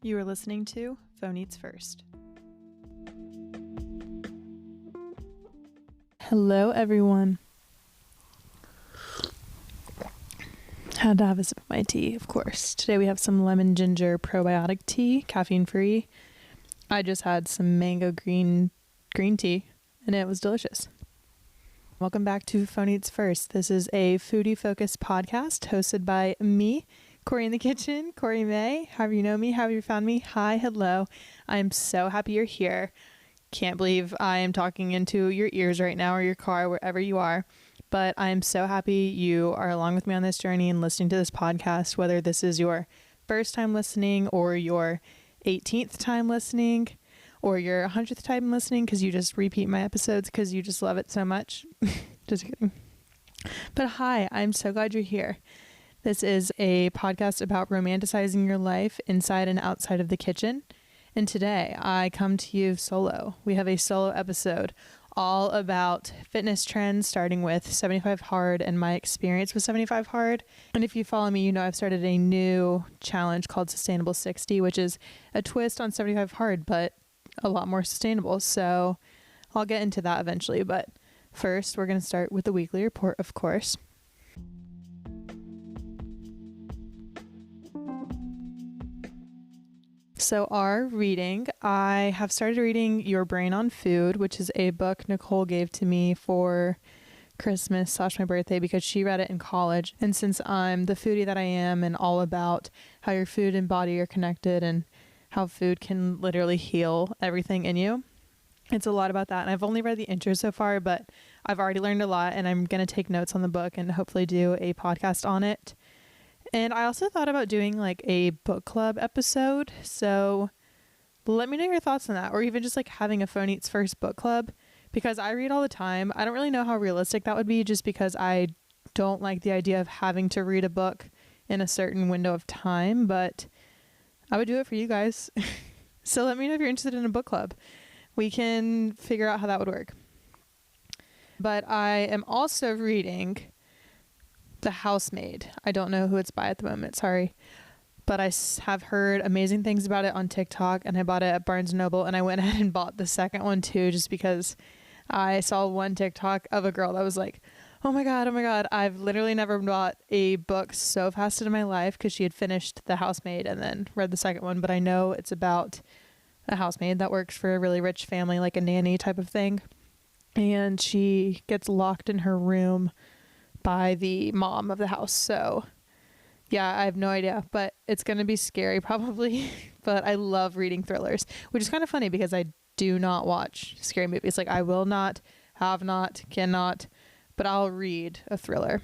You are listening to Phone Eats First. Hello, everyone. Had to have a sip of my tea, of course. Today we have some lemon ginger probiotic tea, caffeine free. I just had some mango green tea, and it was delicious. Welcome back to Phone Eats First. This is a foodie-focused podcast hosted by me, Corey in the kitchen, Corey May. How you know me? How have you found me? Hi, hello. I'm so happy you're here. Can't believe I am talking into your ears right now or your car, wherever you are. But I'm so happy you are along with me on this journey and listening to this podcast, whether this is your first time listening or your 18th time listening or your 100th time listening because you just repeat my episodes because you just love it so much. Just kidding. But hi, I'm so glad you're here. This is a podcast about romanticizing your life inside and outside of the kitchen. And today I come to you solo. We have a solo episode all about fitness trends, starting with 75 Hard and my experience with 75 Hard. And if you follow me, you know I've started a new challenge called Sustainable 60, which is a twist on 75 Hard, but a lot more sustainable. So I'll get into that eventually. But first, we're going to start with the weekly report, of course. So our reading, I have started reading Your Brain on Food, which is a book Nicole gave to me for Christmas / my birthday because she read it in college. And since I'm the foodie that I am and all about how your food and body are connected and how food can literally heal everything in you, it's a lot about that. And I've only read the intro so far, but I've already learned a lot and I'm going to take notes on the book and hopefully do a podcast on it. And I also thought about doing like a book club episode. So let me know your thoughts on that, or even just like having a Phone Eats First book club, because I read all the time. I don't really know how realistic that would be just because I don't like the idea of having to read a book in a certain window of time, but I would do it for you guys. So let me know if you're interested in a book club. We can figure out how that would work. But I am also reading The Housemaid. I don't know who it's by at the moment, sorry. But I have heard amazing things about it on TikTok, and I bought it at Barnes & Noble, and I went ahead and bought the second one too, just because I saw one TikTok of a girl that was like, oh my God, I've literally never bought a book so fast in my life, because she had finished The Housemaid and then read the second one. But I know it's about a housemaid that works for a really rich family, like a nanny type of thing. And she gets locked in her room by the mom of the house. So yeah, I have no idea, but it's going to be scary probably. But I love reading thrillers, which is kind of funny because I do not watch scary movies. Like I will not, have not, cannot, but I'll read a thriller.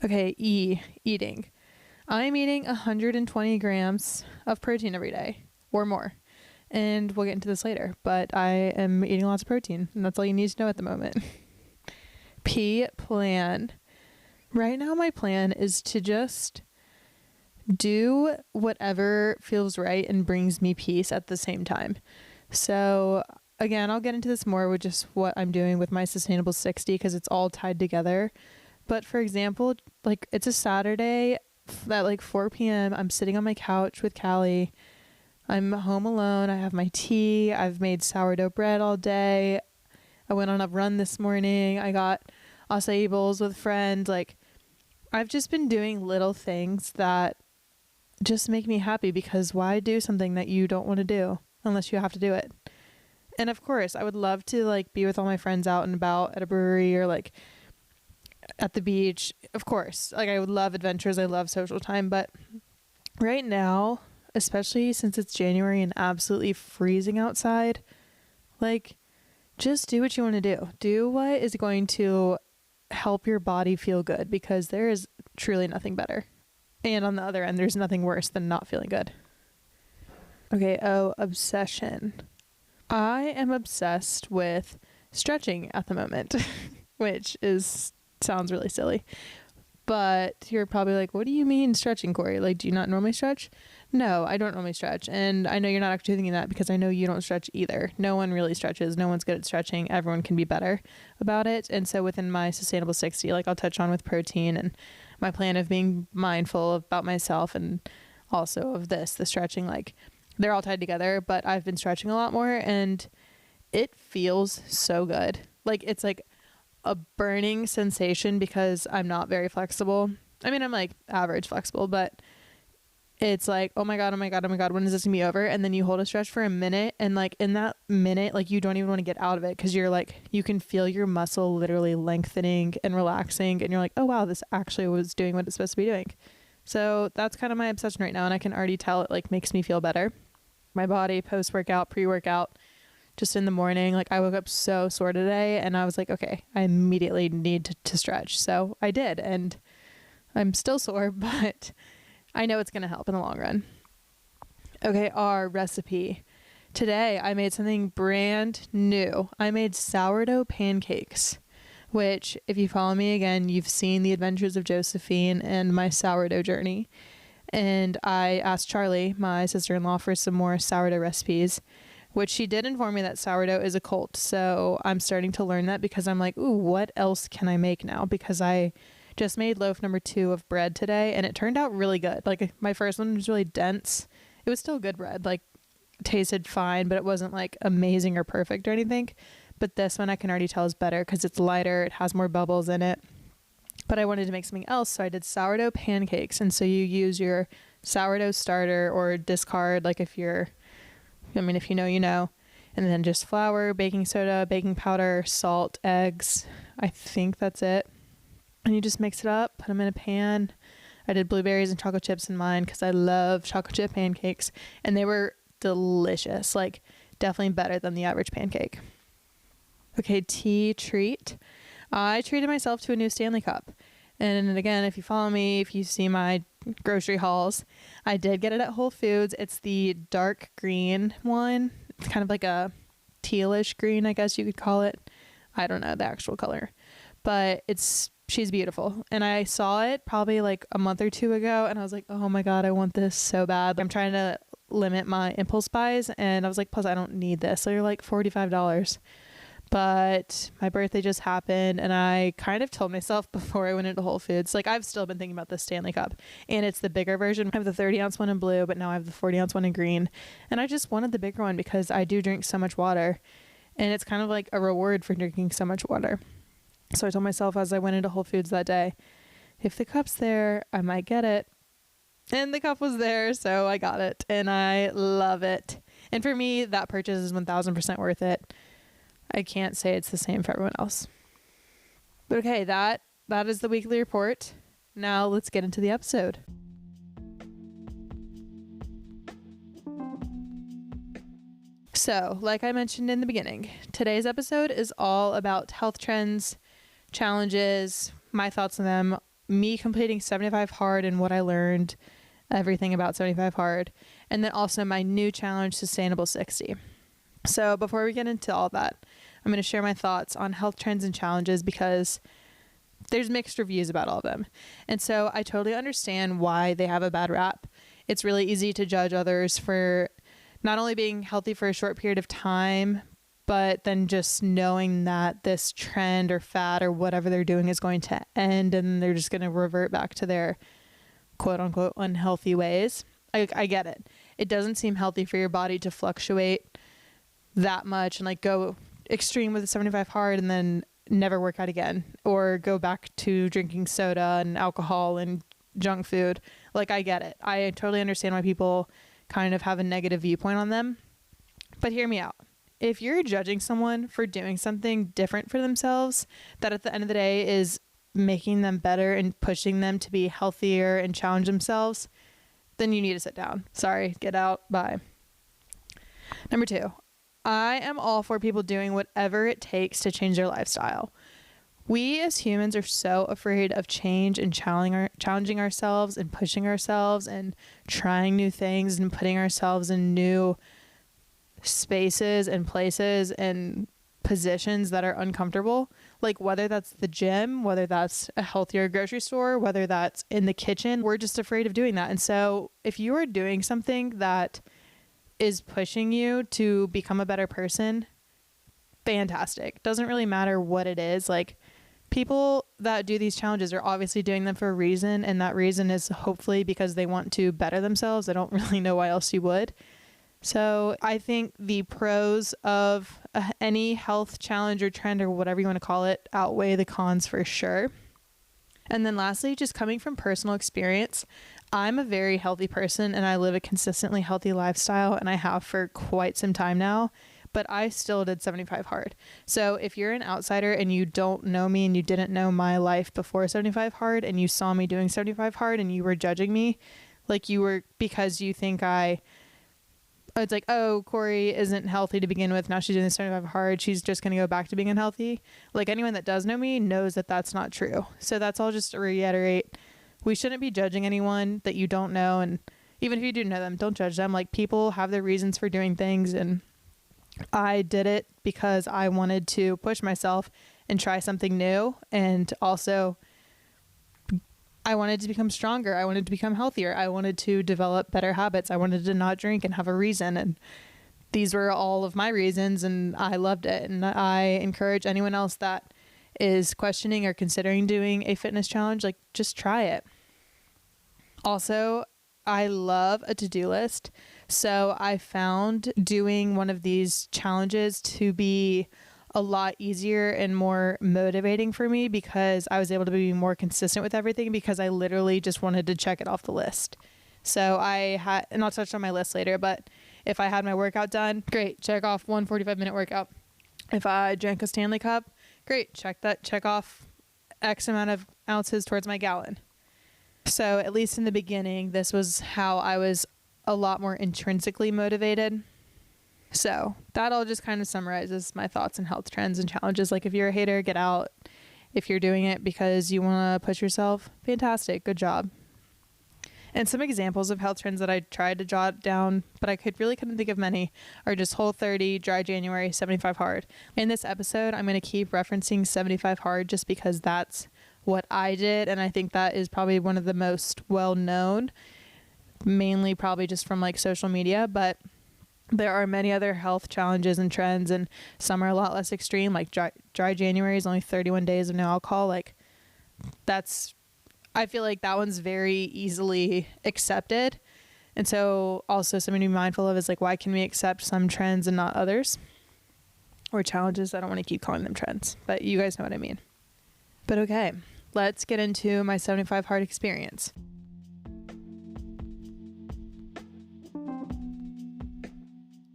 Okay, eating. I'm eating 120 grams of protein every day or more. And we'll get into this later, but I am eating lots of protein, and that's all you need to know at the moment. Plan. Right now my plan is to just do whatever feels right and brings me peace at the same time. So again, I'll get into this more with just what I'm doing with my Sustainable 60 because it's all tied together. But for example, like it's a Saturday at like 4 p.m. I'm sitting on my couch with Callie. I'm home alone. I have my tea. I've made sourdough bread all day. I went on a run this morning. I got acai bowls with friends. Like I've just been doing little things that just make me happy, because why do something that you don't want to do unless you have to do it? And of course, I would love to like be with all my friends out and about at a brewery or like at the beach. Of course, like I would love adventures. I love social time. But right now, especially since it's January and absolutely freezing outside, like just do what you want to do. Do what is going to help your body feel good, because there is truly nothing better. And on the other end, there's nothing worse than not feeling good. Okay, obsession. I am obsessed with stretching at the moment, which sounds really silly. But you're probably like, what do you mean stretching, Corey? Like, do you not normally stretch? No, I don't normally stretch. And I know you're not actually thinking that because I know you don't stretch either. No one really stretches. No one's good at stretching. Everyone can be better about it. And so within my Sustainable 60, like I'll touch on with protein and my plan of being mindful about myself and also of the stretching, like they're all tied together, but I've been stretching a lot more and it feels so good. Like it's like a burning sensation because I'm not very flexible. I mean, I'm like average flexible, but it's like, oh my God, oh my God, oh my God, when is this gonna be over? And then you hold a stretch for a minute, and like in that minute, like you don't even want to get out of it because you're like, you can feel your muscle literally lengthening and relaxing, and you're like, oh wow, this actually was doing what it's supposed to be doing. So that's kind of my obsession right now, and I can already tell it like makes me feel better. My body post-workout, pre-workout, just in the morning, like I woke up so sore today, and I was like, okay, I immediately need to stretch. So I did, and I'm still sore, but I know it's going to help in the long run. Okay, our recipe. Today, I made something brand new. I made sourdough pancakes, which, if you follow me again, you've seen the adventures of Josephine and my sourdough journey. And I asked Charlie, my sister-in-law, for some more sourdough recipes, which she did inform me that sourdough is a cult. So I'm starting to learn that because I'm like, ooh, what else can I make now? Because I just made loaf number 2 of bread today, and it turned out really good. Like my first one was really dense. It was still good bread, like tasted fine, but it wasn't like amazing or perfect or anything. But this one I can already tell is better because it's lighter. It has more bubbles in it. But I wanted to make something else, so I did sourdough pancakes. And so you use your sourdough starter or discard, like if you know, you know. And then just flour, baking soda, baking powder, salt, eggs. I think that's it. And you just mix it up, put them in a pan. I did blueberries and chocolate chips in mine because I love chocolate chip pancakes. And they were delicious, like definitely better than the average pancake. Okay, tea treat. I treated myself to a new Stanley Cup. And again, if you follow me, if you see my grocery hauls, I did get it at Whole Foods. It's the dark green one. It's kind of like a tealish green, I guess you could call it. I don't know the actual color. But she's beautiful. And I saw it probably like a month or 2 ago, and I was like, oh my God, I want this so bad. I'm trying to limit my impulse buys, and I was like, plus I don't need this. So you're like $45. But my birthday just happened, and I kind of told myself before I went into Whole Foods, like I've still been thinking about the Stanley Cup, and it's the bigger version. I have the 30-ounce one in blue, but now I have the 40-ounce one in green. And I just wanted the bigger one because I do drink so much water, and it's kind of like a reward for drinking so much water. So I told myself as I went into Whole Foods that day, if the cup's there, I might get it. And the cup was there, so I got it, and I love it. And for me, that purchase is 1000% worth it. I can't say it's the same for everyone else. But okay, that is the weekly report. Now let's get into the episode. So, like I mentioned in the beginning, today's episode is all about health trends, challenges, my thoughts on them, me completing 75 hard and what I learned, everything about 75 hard, and then also my new challenge, Sustainable 60. So before we get into all that, I'm going to share my thoughts on health trends and challenges because there's mixed reviews about all of them. And so I totally understand why they have a bad rap. It's really easy to judge others for not only being healthy for a short period of time, but then just knowing that this trend or fad or whatever they're doing is going to end and they're just going to revert back to their quote unquote unhealthy ways. I get it. It doesn't seem healthy for your body to fluctuate that much and like go extreme with the 75 hard and then never work out again, or go back to drinking soda and alcohol and junk food. Like I get it. I totally understand why people kind of have a negative viewpoint on them. But hear me out. If you're judging someone for doing something different for themselves, that at the end of the day is making them better and pushing them to be healthier and challenge themselves, then you need to sit down. Sorry, get out. Bye. Number 2, I am all for people doing whatever it takes to change their lifestyle. We as humans are so afraid of change and challenging ourselves and pushing ourselves and trying new things and putting ourselves in new spaces and places and positions that are uncomfortable. Like whether that's the gym, whether that's a healthier grocery store, whether that's in the kitchen, we're just afraid of doing that. And so if you are doing something that is pushing you to become a better person, fantastic. Doesn't really matter what it is. Like people that do these challenges are obviously doing them for a reason, and that reason is hopefully because they want to better themselves. I don't really know why else you would. So I think the pros of any health challenge or trend or whatever you want to call it outweigh the cons for sure. And then lastly, just coming from personal experience, I'm a very healthy person and I live a consistently healthy lifestyle, and I have for quite some time now, but I still did 75 hard. So if you're an outsider and you don't know me and you didn't know my life before 75 hard and you saw me doing 75 hard and you were judging me like you were because you think it's like, oh, Corey isn't healthy to begin with. Now she's doing 75 hard. She's just going to go back to being unhealthy. Like, anyone that does know me knows that that's not true. So that's all just to reiterate. We shouldn't be judging anyone that you don't know. And even if you do know them, don't judge them. Like, people have their reasons for doing things. And I did it because I wanted to push myself and try something new. And also, I wanted to become stronger. I wanted to become healthier. I wanted to develop better habits. I wanted to not drink and have a reason. And these were all of my reasons, and I loved it. And I encourage anyone else that is questioning or considering doing a fitness challenge, like, just try it. Also, I love a to-do list. So I found doing one of these challenges to be a lot easier and more motivating for me because I was able to be more consistent with everything because I literally just wanted to check it off the list. So and I'll touch on my list later, but if I had my workout done, great, check off one 45-minute workout. If I drank a Stanley Cup, great, check off X amount of ounces towards my gallon. So at least in the beginning, this was how I was a lot more intrinsically motivated. So that all just kind of summarizes my thoughts on health trends and challenges. Like, if you're a hater, get out. If you're doing it because you want to push yourself, fantastic, good job. And some examples of health trends that I tried to jot down, but I couldn't think of many, are just Whole30, Dry January, 75 hard. In this episode, I'm going to keep referencing 75 hard just because that's what I did, and I think that is probably one of the most well-known, mainly probably just from like social media, but there are many other health challenges and trends, and some are a lot less extreme. Like dry January is only 31 days of no alcohol. Like, I feel like that one's very easily accepted. And so also something to be mindful of is like, why can we accept some trends and not others? Or challenges. I don't want to keep calling them trends, but you guys know what I mean. But okay, let's get into my 75 hard experience.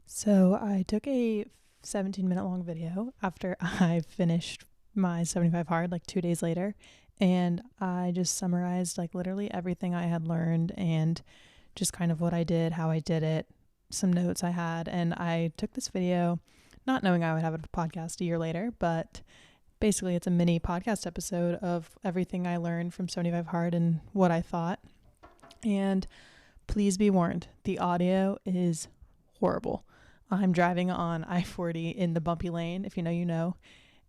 So I took a 17-minute long video after I finished my 75 hard, like 2 days later. And I just summarized like literally everything I had learned and just kind of what I did, how I did it, some notes I had. And I took this video not knowing I would have a podcast a year later, but basically it's a mini podcast episode of everything I learned from 75 hard and what I thought. And please be warned, the audio is horrible. I'm driving on I-40 in the bumpy lane, if you know, you know,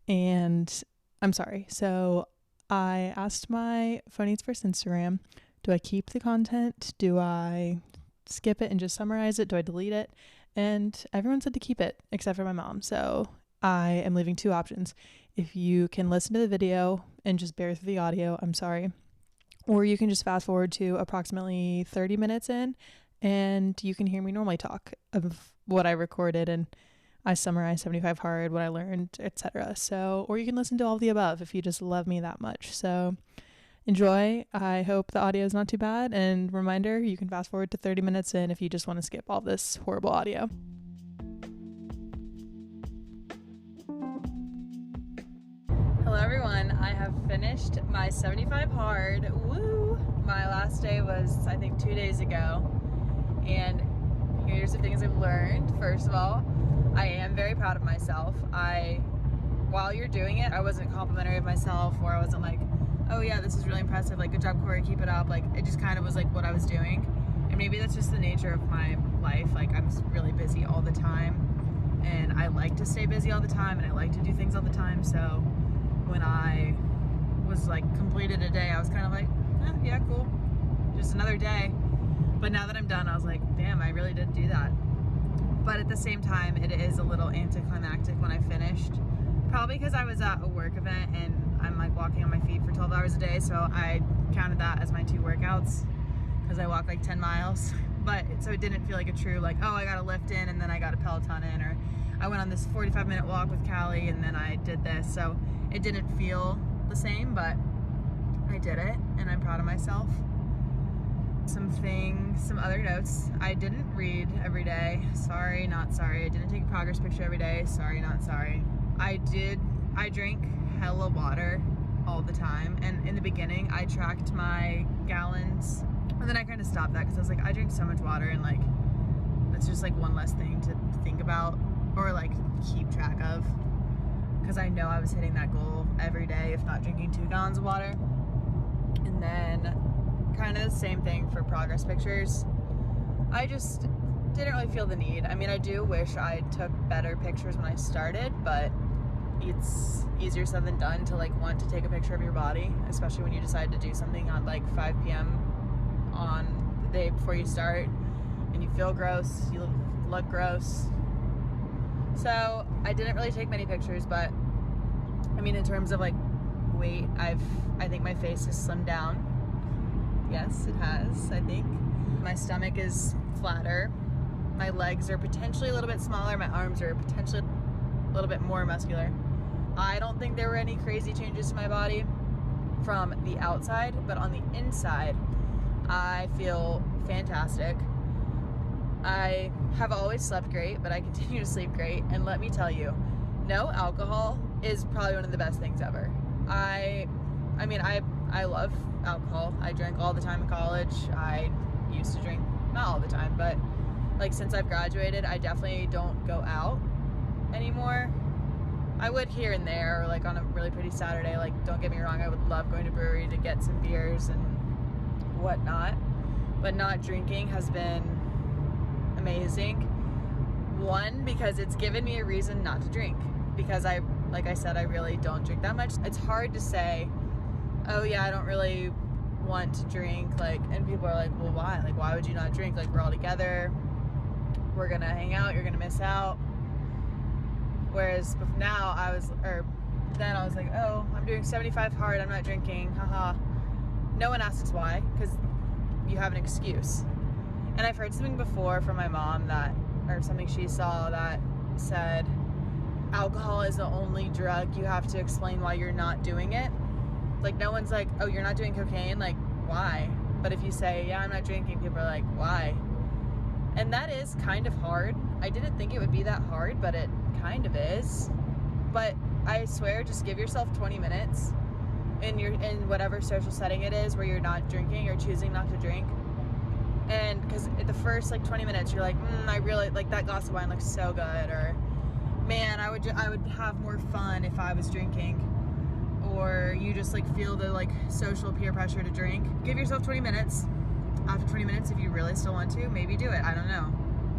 and I'm sorry. So I asked my Phone Eats First Instagram, do I keep the content? Do I skip it and just summarize it? Do I delete it? And everyone said to keep it, except for my mom. So I am leaving two options. If you can listen to the video and just bear through the audio, I'm sorry. Or you can just fast forward to approximately 30 minutes in and you can hear me normally talk of what I recorded and I summarized 75 hard, what I learned, etc. So, or you can listen to all of the above if you just love me that much. So enjoy. I hope the audio is not too bad. And reminder, you can fast forward to 30 minutes in if you just want to skip all this horrible audio. Hello everyone, I have finished my 75 hard. Woo! My last day was, I think, 2 days ago. And here's the things I've learned. First of all, I am very proud of myself. While you're doing it, I wasn't complimentary of myself, or I wasn't like, oh yeah, this is really impressive, like, good job, Corey, keep it up. Like, it just kind of was like what I was doing. And maybe that's just the nature of my life. Like, I'm really busy all the time, and I like to stay busy all the time, and I like to do things all the time. So when I was like completed a day, I was kind of like, yeah, cool, just another day. But now that I'm done, I was like, damn, I really did do that. But at the same time, it is a little anticlimactic when I finished. Probably because I was at a work event and I'm like walking on my feet for 12 hours a day, so I counted that as my 2 workouts because I walk like 10 miles. But so it didn't feel like a true like, oh, I got a lift in and then I got a Peloton in, or I went on this 45-minute walk with Callie and then I did this. So it didn't feel the same, but I did it and I'm proud of myself. Some other notes. I didn't read every day. Sorry, not sorry. I didn't take a progress picture every day. Sorry, not sorry. I drank hella water all the time, and in the beginning I tracked my gallons, and then I kind of stopped that because I was like, I drink so much water, and like that's just like one less thing to think about or like keep track of, because I know I was hitting that goal every day, if not drinking 2 gallons of water. And then kind of the same thing for progress pictures. I just didn't really feel the need. I mean, I do wish I took better pictures when I started, but it's easier said than done to like want to take a picture of your body, especially when you decide to do something at like 5 p.m. on the day before you start and you feel gross, you look gross. So I didn't really take many pictures, but I mean, in terms of like weight, I think my face has slimmed down. Yes, it has, I think. My stomach is flatter. My legs are potentially a little bit smaller. My arms are potentially a little bit more muscular. I don't think there were any crazy changes to my body from the outside, but on the inside, I feel fantastic. I have always slept great, but I continue to sleep great. And let me tell you, no alcohol is probably one of the best things ever. I love alcohol. I drank all the time in college. I used to drink, not all the time, but like since I've graduated, I definitely don't go out anymore. I would here and there, or like on a really pretty Saturday. Like, don't get me wrong, I would love going to a brewery to get some beers and whatnot, but not drinking has been amazing. One, because it's given me a reason not to drink, because like I said, I really don't drink that much. It's hard to say, oh yeah, I don't really want to drink, like, and people are like, well, why? Like, why would you not drink? Like, we're all together, we're gonna hang out, you're gonna miss out. Whereas now then I was like, oh, I'm doing 75 hard, I'm not drinking, haha. No one asks why, because you have an excuse. And I've heard something before from my mom or something she saw that said, alcohol is the only drug you have to explain why you're not doing it. Like, no one's like, oh, you're not doing cocaine? Like, why? But if you say, yeah, I'm not drinking, people are like, why? And that is kind of hard. I didn't think it would be that hard, but it kind of is. But I swear, just give yourself 20 minutes in whatever social setting it is where you're not drinking or choosing not to drink. And because at the first like 20 minutes, you're like, I really like that glass of wine looks so good, or man, I would have more fun if I was drinking. Or you just like feel the like social peer pressure to drink. Give yourself 20 minutes. After 20 minutes, if you really still want to, maybe do it. I don't know.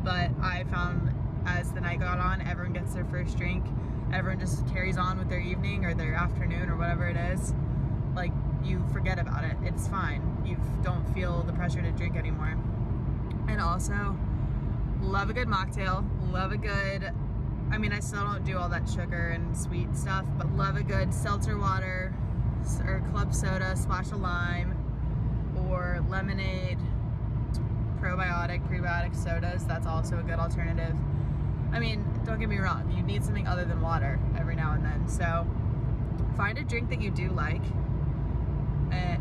But I found as the night got on, everyone gets their first drink. Everyone just carries on with their evening or their afternoon or whatever it is. Like, you forget about it. It's fine. You don't feel the pressure to drink anymore. And also, love a good mocktail. Love a good, I mean, I still don't do all that sugar and sweet stuff, but love a good seltzer water or club soda, splash of lime, or lemonade, probiotic, prebiotic sodas. That's also a good alternative. I mean, don't get me wrong, you need something other than water every now and then. So find a drink that you do like.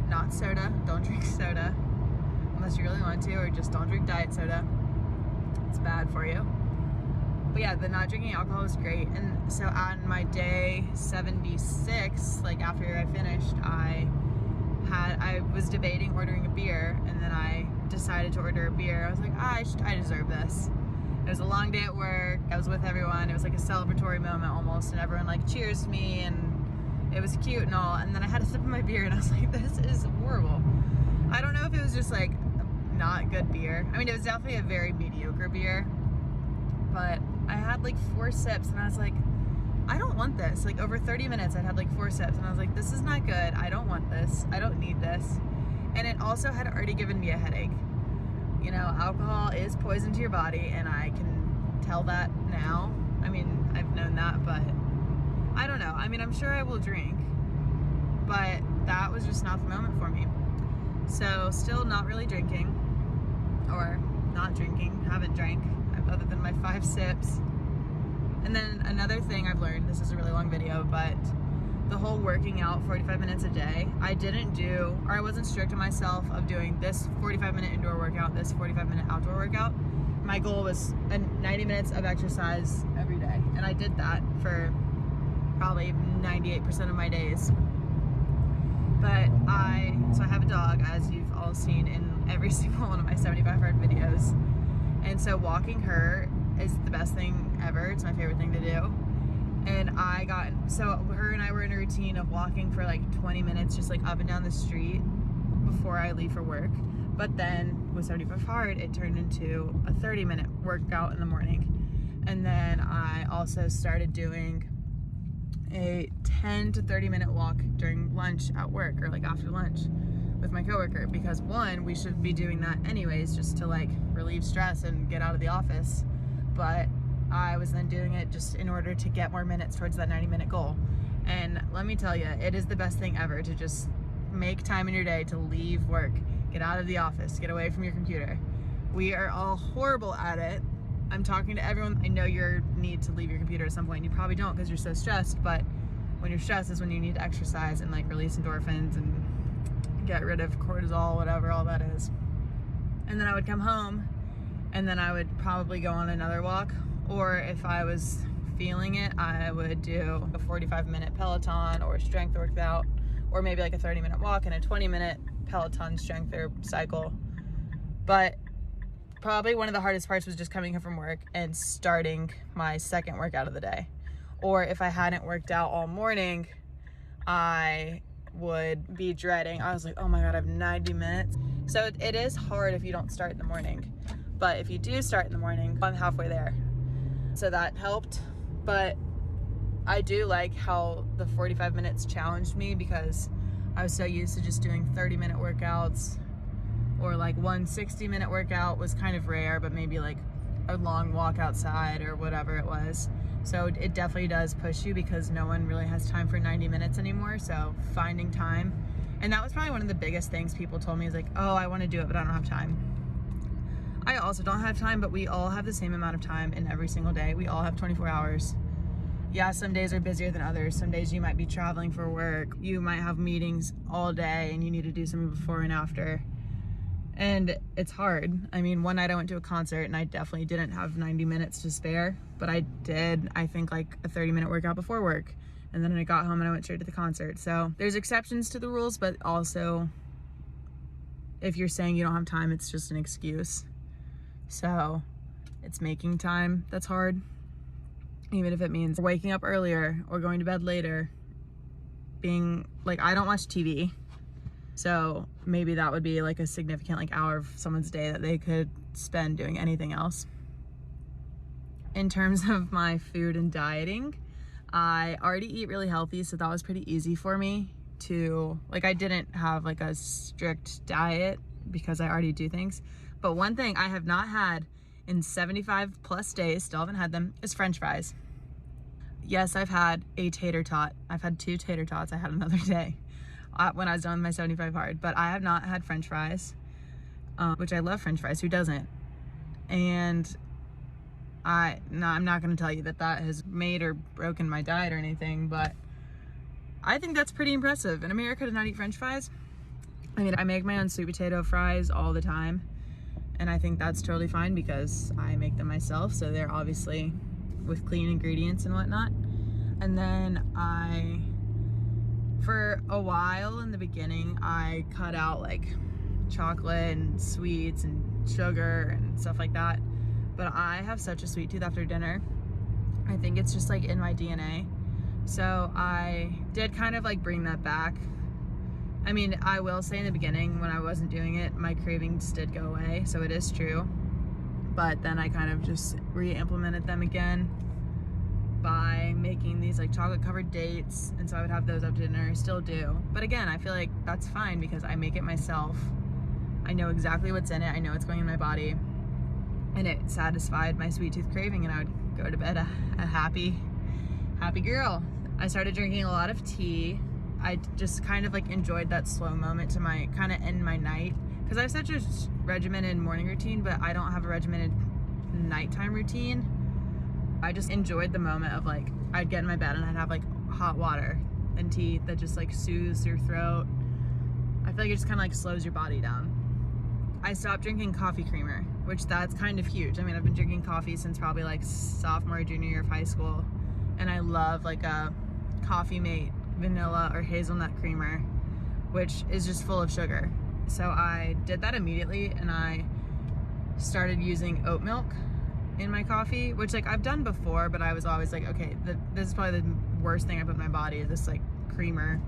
Not soda. Don't drink soda unless you really want to, or just don't drink diet soda. It's bad for you. But yeah, the not drinking alcohol is great. And so on my day 76, like after I finished, I was debating ordering a beer, and then I decided to order a beer. I was like, I deserve this. It was a long day at work. I was with everyone. It was like a celebratory moment almost, and everyone like cheers me, and it was cute and all. And then I had a sip of my beer, and I was like, this is horrible. I don't know if it was just like not good beer. I mean, it was definitely a very mediocre beer, but I had like 4 sips, and I was like, I don't want this. Like, over 30 minutes, I'd had like 4 sips, and I was like, this is not good. I don't want this. I don't need this. And it also had already given me a headache. You know, alcohol is poison to your body, and I can tell that now. I mean, I've known that, but I don't know. I mean, I'm sure I will drink, but that was just not the moment for me. So still not really drinking, or not drinking, haven't drank other than my 5 sips. And then another thing I've learned, this is a really long video, but the whole working out 45 minutes a day, I didn't do, or I wasn't strict on myself of doing this 45-minute indoor workout, this 45-minute outdoor workout. My goal was 90 minutes of exercise every day. And I did that for probably 98% of my days. But so I have a dog, as you've all seen in every single one of my 75 hard videos. And so walking her is the best thing ever. It's my favorite thing to do. And so her and I were in a routine of walking for like 20 minutes, just like up and down the street before I leave for work. But then with 75 hard, it turned into a 30-minute workout in the morning. And then I also started doing a 10 to 30-minute walk during lunch at work, or like after lunch with my coworker, because one, we should be doing that anyways just to like relieve stress and get out of the office. But I was then doing it just in order to get more minutes towards that 90-minute goal. And let me tell you, it is the best thing ever to just make time in your day to leave work, get out of the office, get away from your computer. We are all horrible at it. I'm talking to everyone. I know you need to leave your computer at some point. You probably don't because you're so stressed, but when you're stressed is when you need to exercise and like release endorphins and get rid of cortisol, whatever all that is. And then I would come home and then I would probably go on another walk, or if I was feeling it, I would do a 45-minute Peloton or strength workout, or maybe like a 30-minute walk and a 20-minute Peloton strength or cycle. But probably one of the hardest parts was just coming home from work and starting my second workout of the day. Or if I hadn't worked out all morning, I would be dreading. I was like, oh my God, I have 90 minutes. So it is hard if you don't start in the morning. But if you do start in the morning, I'm halfway there. So that helped. But I do like how the 45 minutes challenged me, because I was so used to just doing 30-minute workouts, or like one 60-minute workout was kind of rare, but maybe like a long walk outside or whatever it was. So it definitely does push you, because no one really has time for 90 minutes anymore. So finding time, and that was probably one of the biggest things people told me, is like, oh, I want to do it, but I don't have time. I also don't have time, but we all have the same amount of time in every single day. We all have 24 hours. Yeah, some days are busier than others. Some days you might be traveling for work. You might have meetings all day and you need to do something before and after. And it's hard. I mean, one night I went to a concert and I definitely didn't have 90 minutes to spare, but I did, I think, like a 30-minute workout before work. And then I got home and I went straight to the concert. So there's exceptions to the rules, but also if you're saying you don't have time, it's just an excuse. So it's making time that's hard. Even if it means waking up earlier or going to bed later. Being like, I don't watch TV. So maybe that would be like a significant like hour of someone's day that they could spend doing anything else. In terms of my food and dieting, I already eat really healthy, so that was pretty easy for me to, like, I didn't have like a strict diet because I already do things. But one thing I have not had in 75 plus days, still haven't had them, is French fries. Yes, I've had a tater tot. I've had 2 tater tots. I had another day when I was done with my 75 hard, but I have not had French fries, which I love French fries. Who doesn't? And I'm not going to tell you that that has made or broken my diet or anything, but I think that's pretty impressive. In America, to not eat French fries. I mean, I make my own sweet potato fries all the time, and I think that's totally fine because I make them myself, so they're obviously with clean ingredients and whatnot. And then for a while in the beginning, I cut out like chocolate and sweets and sugar and stuff like that. But I have such a sweet tooth after dinner. I think it's just like in my DNA. So I did kind of like bring that back. I mean, I will say in the beginning when I wasn't doing it, my cravings did go away. So it is true. But then I kind of just re-implemented them again by making these like chocolate covered dates. And so I would have those after dinner. I still do. But again, I feel like that's fine because I make it myself. I know exactly what's in it. I know what's going in my body. And it satisfied my sweet tooth craving, and I would go to bed a happy girl. I started drinking a lot of tea. I just kind of like enjoyed that slow moment to my kind of end my night, because I have such a regimented morning routine, but I don't have a regimented nighttime routine. I just enjoyed the moment of like, I'd get in my bed and I'd have like hot water and tea that just like soothes your throat. I feel like it just kind of like slows your body down. I stopped drinking coffee creamer, which that's kind of huge. I mean, I've been drinking coffee since probably like sophomore, junior year of high school. And I love like a Coffee Mate vanilla or hazelnut creamer, which is just full of sugar. So I did that immediately, and I started using oat milk in my coffee, which like I've done before, but I was always like, okay, this is probably the worst thing I put in my body, is this like creamer.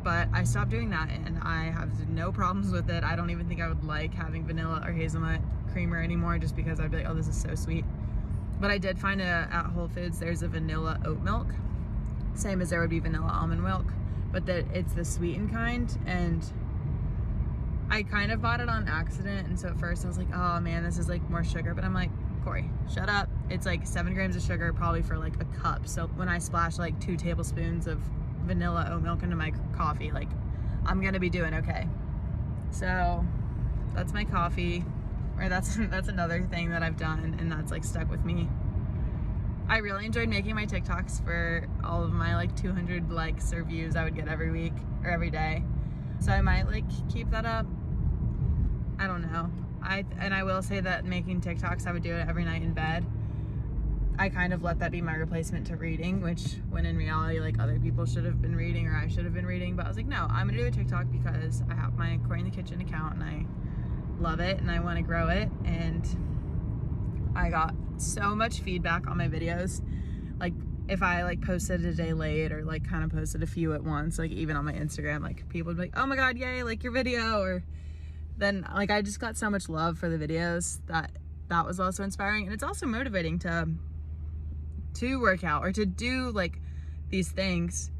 But I stopped doing that, and I have no problems with it. I don't even think I would like having vanilla or hazelnut creamer anymore, just because I'd be like, oh, this is so sweet. But I did find at Whole Foods, there's a vanilla oat milk, same as there would be vanilla almond milk, but that it's the sweetened kind. And I kind of bought it on accident, and so at first I was like, oh man, this is like more sugar. But I'm like, Corey, shut up. It's like 7 grams of sugar, probably for like a cup. So when I splash like 2 tablespoons of vanilla oat milk into my coffee, like I'm gonna be doing okay. So that's my coffee, or that's another thing that I've done, and that's like stuck with me. I really enjoyed making my TikToks for all of my like 200 likes or views I would get every week or every day. So I might like keep that up. I don't know. I will say that making TikToks, I would do it every night in bed. I kind of let that be my replacement to reading, which when in reality, like other people should have been reading, or I should have been reading. But I was like, no, I'm gonna do a TikTok because I have my Corey in the Kitchen account and I love it and I want to grow it. And I got so much feedback on my videos. Like if I like posted a day late, or like kind of posted a few at once, like even on my Instagram, like people would be like, oh my god, yay, like your video. Or then like I just got so much love for the videos that was also inspiring. And it's also motivating to work out or to do like these things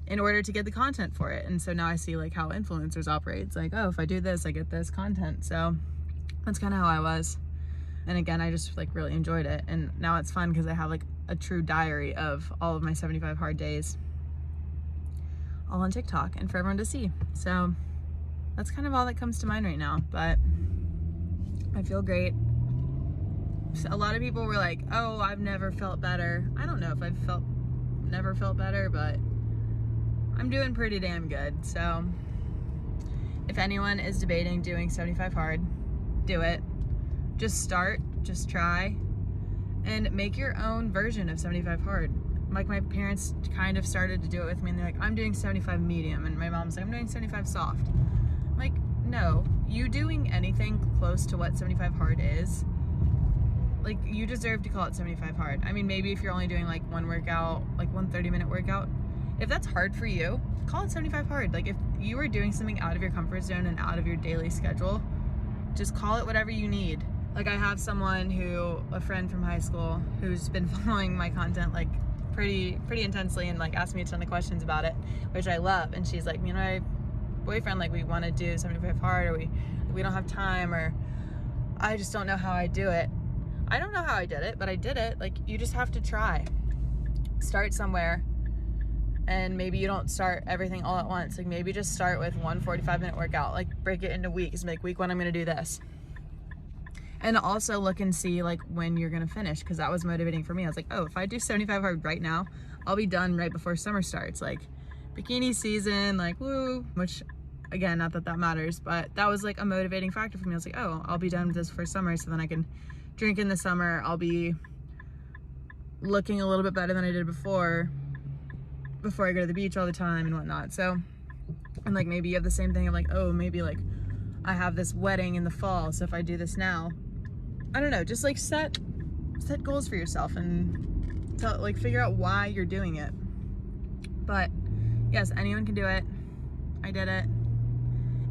in order to get the content for it. And so now I see like how influencers operate. It's like, oh, if I do this, I get this content. So that's kind of how I was. And again, I just like really enjoyed it. And now it's fun because I have like a true diary of all of my 75 hard days, all on TikTok and for everyone to see. So that's kind of all that comes to mind right now, but I feel great. A lot of people were like, oh, I've never felt better. I don't know if I've never felt better, but I'm doing pretty damn good. So if anyone is debating doing 75 hard, do it. Just start, just try, and make your own version of 75 hard. Like my parents kind of started to do it with me, and they're like, I'm doing 75 medium, and my mom's like, I'm doing 75 soft. I'm like, no, you doing anything close to what 75 hard is, like you deserve to call it 75 hard. I mean, maybe if you're only doing like one workout, like one 30-minute workout, if that's hard for you, call it 75 hard. Like if you are doing something out of your comfort zone and out of your daily schedule, just call it whatever you need. Like I have a friend from high school who's been following my content like pretty intensely, and like asked me a ton of questions about it, which I love. And she's like, me and my boyfriend, like we want to do 75 hard, or we don't have time, or I just don't know how I do it. I don't know how I did it, but I did it. Like you just have to try. Start somewhere. And maybe you don't start everything all at once. Like maybe just start with one 45-minute workout. Like break it into weeks. Like week 1, I'm gonna do this. And also look and see like when you're gonna finish, because that was motivating for me. I was like, oh, if I do 75 hard right now, I'll be done right before summer starts. Like bikini season, like woo, which again, not that that matters, but that was like a motivating factor for me. I was like, oh, I'll be done with this for summer, so then I can drink in the summer. I'll be looking a little bit better than I did before I go to the beach all the time and whatnot. So, and like maybe you have the same thing of like, oh, maybe like I have this wedding in the fall, so if I do this now, I don't know, just like set goals for yourself and like figure out why you're doing it. But yes, anyone can do it. I did it.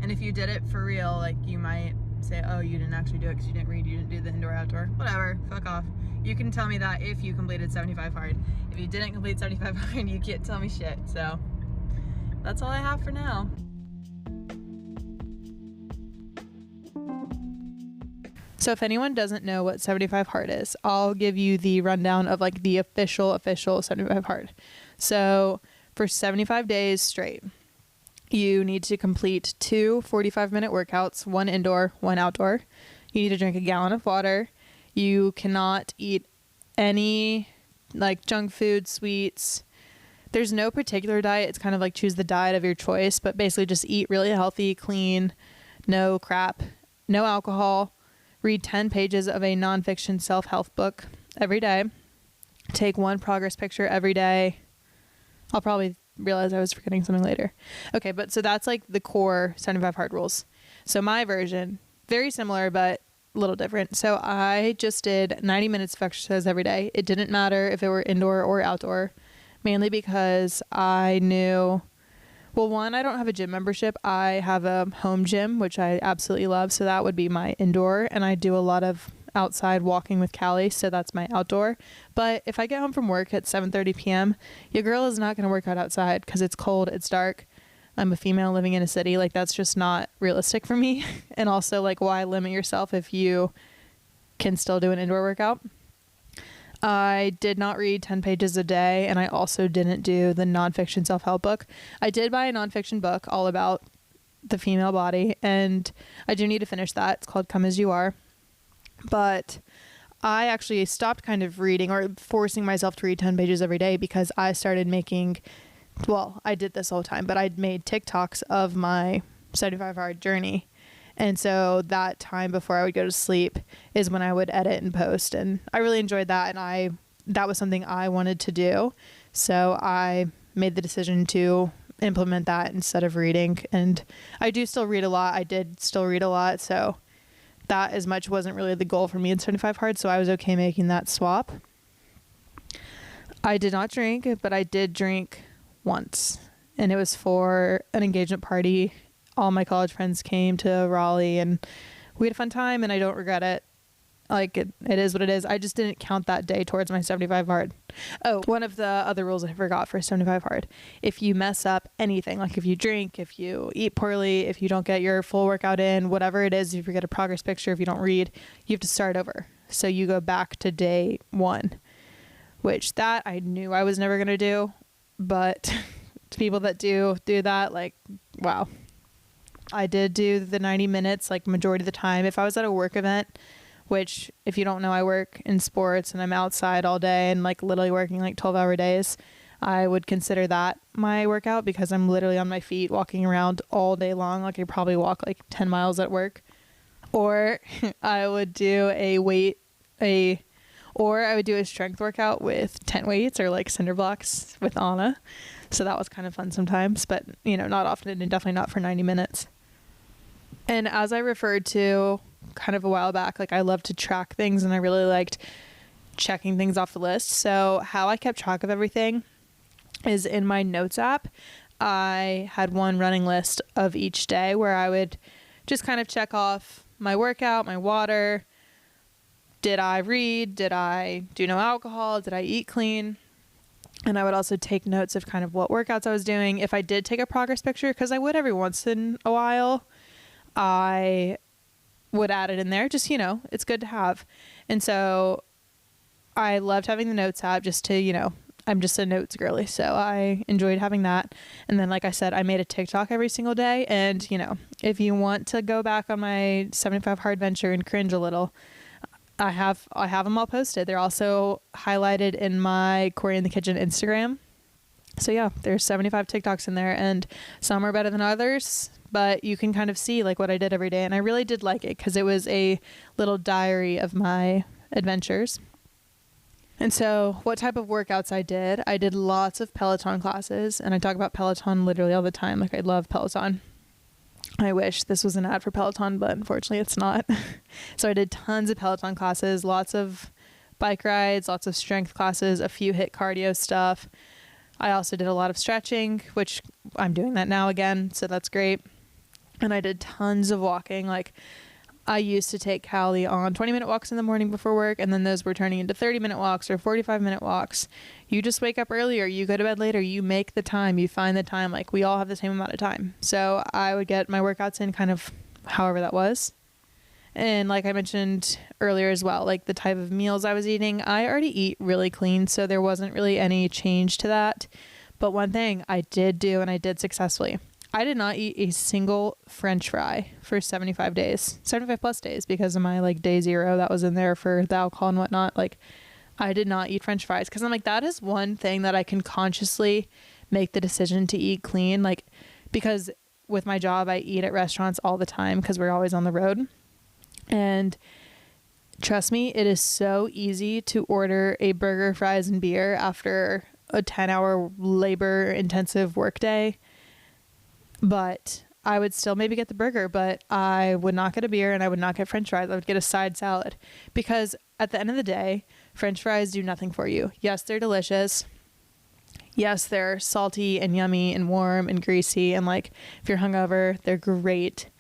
And if you did it for real, like you might say, oh, you didn't actually do it because you didn't read, you didn't do the indoor outdoor, whatever, fuck off. You can tell me that if you completed 75 hard. If you didn't complete 75 hard, you can't tell me shit. So that's all I have for now. So if anyone doesn't know what 75 hard is, I'll give you the rundown of like the official 75 hard. So for 75 days straight. You need to complete 2 45-minute workouts, 1 indoor, 1 outdoor. You need to drink a gallon of water. You cannot eat any like junk food, sweets. There's no particular diet. It's kind of like choose the diet of your choice, but basically just eat really healthy, clean, no crap, no alcohol. Read 10 pages of a nonfiction self-help book every day. Take 1 progress picture every day. I'll probably realize I was forgetting something later. Okay, but so that's like the core 75 hard rules. So my version, very similar, but a little different. So I just did 90 minutes of exercise every day. It didn't matter if it were indoor or outdoor, mainly because I knew, well, one, I don't have a gym membership. I have a home gym, which I absolutely love. So that would be my indoor. And I do a lot of outside walking with Callie. So that's my outdoor. But if I get home from work at 7:30 p.m., your girl is not going to work out outside because it's cold, it's dark. I'm a female living in a city. Like, that's just not realistic for me. And also, like, why limit yourself if you can still do an indoor workout? I did not read 10 pages a day, and I also didn't do the nonfiction self-help book. I did buy a nonfiction book all about the female body, and I do need to finish that. It's called Come As You Are. But I actually stopped kind of reading or forcing myself to read 10 pages every day because I started making, well, I did this all the time, but I'd made TikToks of my 75 hard journey. And so that time before I would go to sleep is when I would edit and post. And I really enjoyed that. And that was something I wanted to do. So I made the decision to implement that instead of reading. And I do still read a lot. I did still read a lot. So that as much wasn't really the goal for me in 75 hard. So I was okay making that swap. I did not drink, but I did drink once. And it was for an engagement party. All my college friends came to Raleigh and we had a fun time and I don't regret it. Like it is what it is. I just didn't count that day towards my 75 hard. Oh, one of the other rules I forgot for 75 hard. If you mess up anything, like if you drink, if you eat poorly, if you don't get your full workout in, whatever it is, if you forget a progress picture, if you don't read, you have to start over. So you go back to day 1, which that I knew I was never going to do. But to people that do that, like, wow. I did do the 90 minutes like majority of the time. If I was at a work event, which if you don't know, I work in sports and I'm outside all day and like literally working like 12-hour days, I would consider that my workout because I'm literally on my feet walking around all day long. Like I probably walk like 10 miles at work. Or I would do a strength workout with tent weights or like cinder blocks with Anna. So that was kind of fun sometimes, but you know, not often and definitely not for 90 minutes. And as I referred to kind of a while back, like I love to track things and I really liked checking things off the list. So how I kept track of everything is in my notes app. I had one running list of each day where I would just kind of check off my workout, my water. Did I read? Did I do no alcohol? Did I eat clean? And I would also take notes of kind of what workouts I was doing. If I did take a progress picture, because I would every once in a while, I would add it in there. Just, you know, it's good to have. And so I loved having the notes app just to, you know, I'm just a notes girly. So I enjoyed having that. And then, like I said, I made a TikTok every single day. And, you know, if you want to go back on my 75 hard venture and cringe a little, I have them all posted. They're also highlighted in my Corey in the Kitchen Instagram. So yeah, there's 75 TikToks in there and some are better than others, but you can kind of see like what I did every day. And I really did like it because it was a little diary of my adventures. And so what type of workouts I did lots of Peloton classes, and I talk about Peloton literally all the time. Like I love Peloton. I wish this was an ad for Peloton, but unfortunately it's not. So I did tons of Peloton classes, lots of bike rides, lots of strength classes, a few HIIT cardio stuff. I also did a lot of stretching, which I'm doing that now again, so that's great. And I did tons of walking. Like I used to take Callie on 20-minute walks in the morning before work, and then those were turning into 30-minute walks or 45-minute walks. You just wake up earlier, you go to bed later, you make the time, you find the time. Like we all have the same amount of time. So I would get my workouts in kind of however that was. And like I mentioned earlier as well, like the type of meals I was eating, I already eat really clean, so there wasn't really any change to that. But one thing I did do, and I did successfully, I did not eat a single French fry for 75 days, 75 plus days, because of my like day 0 that was in there for the alcohol and whatnot. Like, I did not eat French fries because I'm like, that is one thing that I can consciously make the decision to eat clean. Like, because with my job, I eat at restaurants all the time because we're always on the road. And trust me, it is so easy to order a burger, fries, and beer after a 10-hour labor intensive workday. But I would still maybe get the burger, but I would not get a beer and I would not get French fries. I would get a side salad because at the end of the day, French fries do nothing for you. Yes, they're delicious. Yes, they're salty and yummy and warm and greasy. And like, if you're hungover, they're great.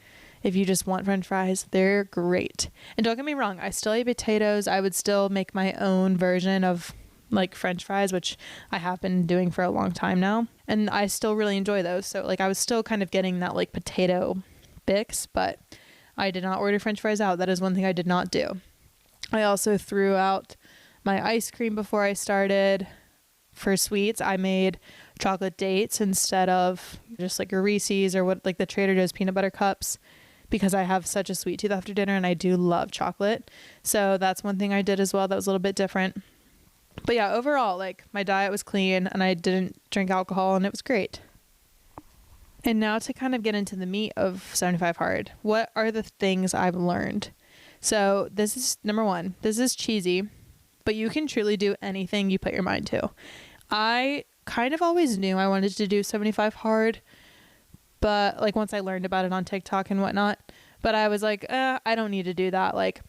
If you just want French fries, they're great. And don't get me wrong, I still eat potatoes. I would still make my own version of like French fries, which I have been doing for a long time now. And I still really enjoy those. So like, I was still kind of getting that like potato fix, but I did not order French fries out. That is one thing I did not do. I also threw out my ice cream before I started. For sweets, I made chocolate dates instead of just like a Reese's or what, like the Trader Joe's peanut butter cups, because I have such a sweet tooth after dinner and I do love chocolate. So that's one thing I did as well that was a little bit different. But yeah, overall, like my diet was clean and I didn't drink alcohol and it was great. And now to kind of get into the meat of 75 Hard, what are the things I've learned? So this is number 1. This is cheesy, but you can truly do anything you put your mind to. I kind of always knew I wanted to do 75 Hard, but like once I learned about it on TikTok and whatnot, but I was like, I don't need to do that. Like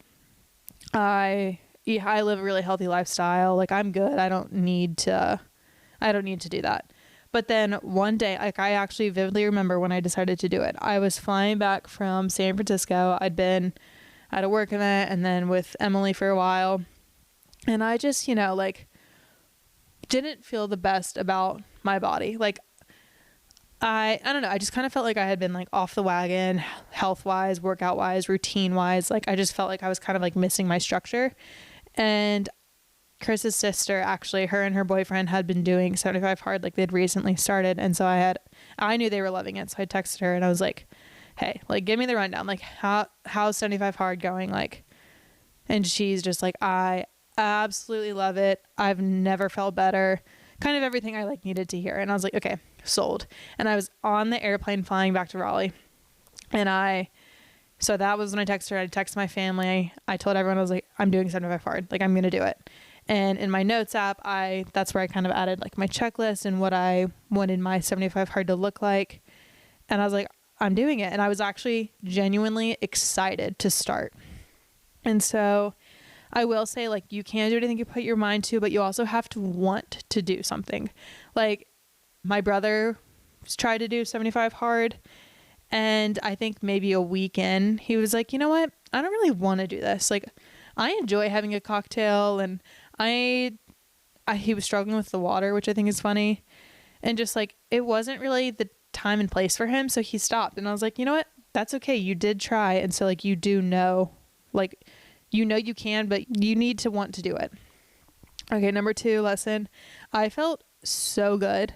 I live a really healthy lifestyle. Like I'm good. I don't need to do that. But then one day, like I actually vividly remember when I decided to do it. I was flying back from San Francisco. I'd been at a work event and then with Emily for a while. And I just, like didn't feel the best about my body. Like I don't know. I just kind of felt like I had been like off the wagon, health wise, workout wise, routine wise. Like I just felt like I was kind of like missing my structure. And Chris's sister, actually, her and her boyfriend had been doing 75 Hard. Like they'd recently started. And so I knew they were loving it. So I texted her and I was like, hey, like give me the rundown. Like how's 75 Hard going? Like, and she's just like, I absolutely love it. I've never felt better. Kind of everything I like needed to hear. And I was like, okay, sold. And I was on the airplane flying back to Raleigh. And so that was when I texted her. I texted my family. I told everyone, I was like, I'm doing 75 Hard. Like I'm going to do it. And in my notes app, that's where I kind of added like my checklist and what I wanted my 75 Hard to look like. And I was like, I'm doing it. And I was actually genuinely excited to start. And so I will say, like, you can do anything you put your mind to, but you also have to want to do something. Like, my brother tried to do 75 Hard, and I think maybe a week in, he was like, you know what? I don't really want to do this. Like, I enjoy having a cocktail, and he was struggling with the water, which I think is funny. And just, like, it wasn't really the time and place for him, so he stopped. And I was like, you know what? That's okay. You did try, and so, like, you do know, like, you can, but you need to want to do it. Okay, number 2 lesson. I felt so good.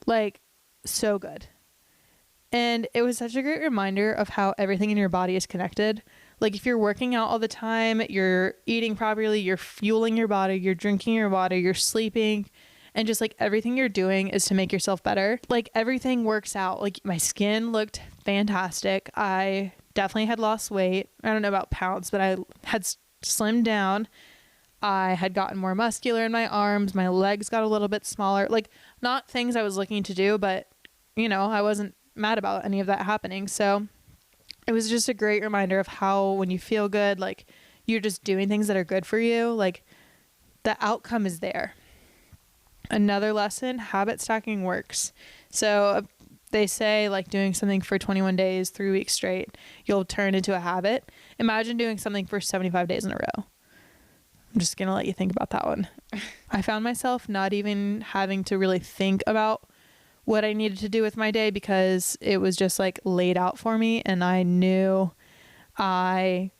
Like, so good. And it was such a great reminder of how everything in your body is connected. Like, if you're working out all the time, you're eating properly, you're fueling your body, you're drinking your water, you're sleeping, and just like everything you're doing is to make yourself better. Like, everything works out. Like, my skin looked fantastic. I definitely had lost weight. I don't know about pounds, but I had slimmed down. I had gotten more muscular in my arms. My legs got a little bit smaller. Like, not things I was looking to do, but I wasn't mad about any of that happening. So it was just a great reminder of how when you feel good, like you're just doing things that are good for you, like the outcome is there. Another lesson, habit stacking works. So they say like doing something for 21 days, 3 weeks straight, you'll turn into a habit. Imagine doing something for 75 days in a row. I'm just going to let you think about that one. I found myself not even having to really think about what I needed to do with my day because it was just like laid out for me, and I knew I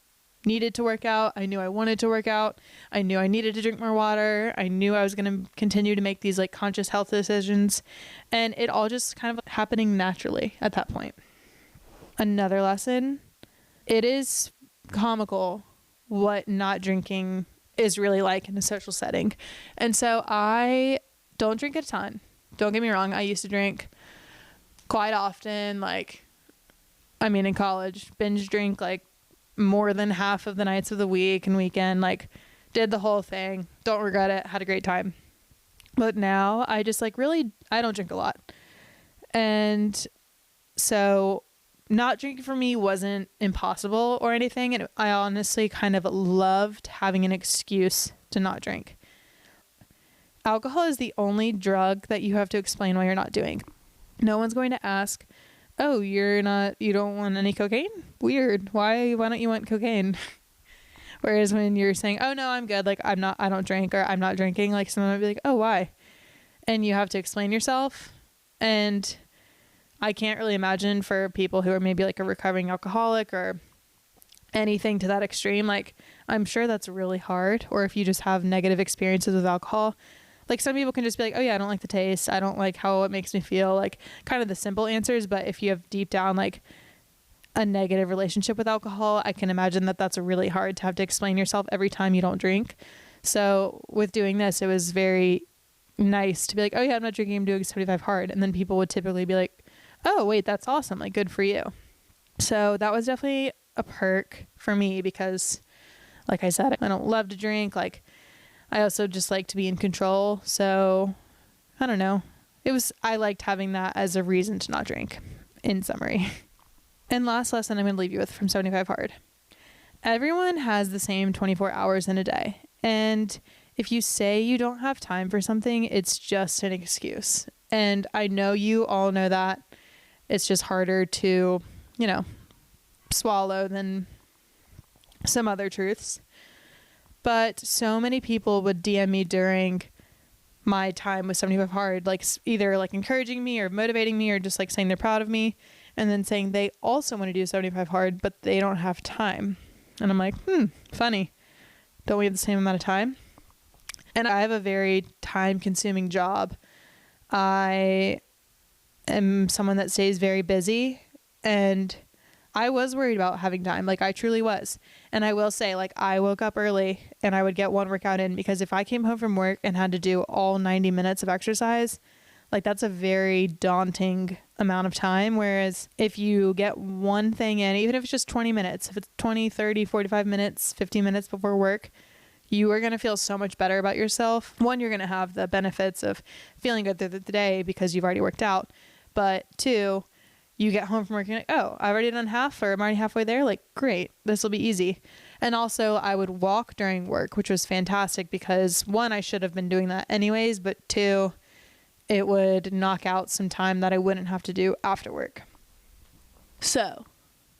needed to work out. I knew I wanted to work out. I knew I needed to drink more water. I knew I was going to continue to make these like conscious health decisions. And it all just kind of happening naturally at that point. Another lesson, it is comical what not drinking is really like in a social setting. And so I don't drink a ton. Don't get me wrong. I used to drink quite often. In college, binge drink like more than half of the nights of the week and weekend, like did the whole thing. Don't regret it. Had a great time. But now I just like really, I don't drink a lot. And so not drinking for me wasn't impossible or anything. And I honestly kind of loved having an excuse to not drink. Alcohol is the only drug that you have to explain why you're not doing. No one's going to ask, oh, you don't want any cocaine? Weird. Why don't you want cocaine? Whereas when you're saying, oh no, I'm good. Like I don't drink, or I'm not drinking. Like someone might be like, oh, why? And you have to explain yourself. And I can't really imagine for people who are maybe like a recovering alcoholic or anything to that extreme. Like I'm sure that's really hard. Or if you just have negative experiences with alcohol, like some people can just be like, oh yeah, I don't like the taste. I don't like how it makes me feel, like kind of the simple answers. But if you have deep down like a negative relationship with alcohol, I can imagine that that's really hard to have to explain yourself every time you don't drink. So with doing this, it was very nice to be like, oh yeah, I'm not drinking, I'm doing 75 hard. And then people would typically be like, oh wait, that's awesome. Like good for you. So that was definitely a perk for me because like I said, I don't love to drink. Like I also just like to be in control. So I don't know. I liked having that as a reason to not drink, in summary. And last lesson I'm going to leave you with from 75 Hard. Everyone has the same 24 hours in a day. And if you say you don't have time for something, it's just an excuse. And I know you all know that. It's just harder to, swallow than some other truths. But so many people would DM me during my time with 75 Hard, like either like encouraging me or motivating me or just like saying they're proud of me, and then saying they also want to do 75 Hard, but they don't have time. And I'm like, funny. Don't we have the same amount of time? And I have a very time consuming job. I am someone that stays very busy, and I was worried about having time. Like I truly was. And I will say, like, I woke up early and I would get one workout in, because if I came home from work and had to do all 90 minutes of exercise, like that's a very daunting amount of time. Whereas if you get one thing in, even if it's just 20 minutes, if it's 20, 30, 45 minutes, 50 minutes before work, you are going to feel so much better about yourself. One, you're going to have the benefits of feeling good through the day because you've already worked out. But two, you get home from work and you're like, oh, I've already done half, or I'm already halfway there. Like, great, this will be easy. And also I would walk during work, which was fantastic because one, I should have been doing that anyways, but two, it would knock out some time that I wouldn't have to do after work. So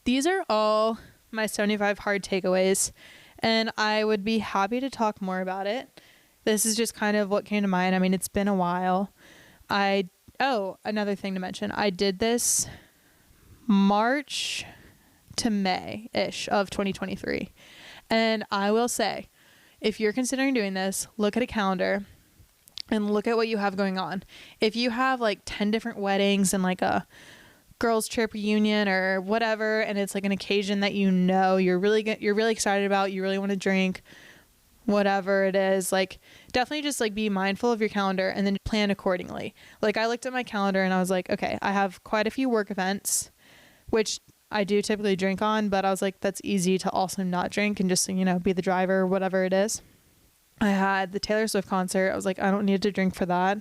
these are all my 75 hard takeaways, and I would be happy to talk more about it. This is just kind of what came to mind. I mean, it's been a while. Another thing to mention, I did this March to May-ish of 2023. And I will say, if you're considering doing this, look at a calendar and look at what you have going on. If you have like 10 different weddings and like a girls trip reunion or whatever, and it's like an occasion that you're really excited about, you really want to drink, whatever it is, like definitely just like be mindful of your calendar and then plan accordingly. Like I looked at my calendar and I was like, okay, I have quite a few work events, which I do typically drink on, but I was like, that's easy to also not drink and just, be the driver or whatever it is. I had the Taylor Swift concert. I was like, I don't need to drink for that.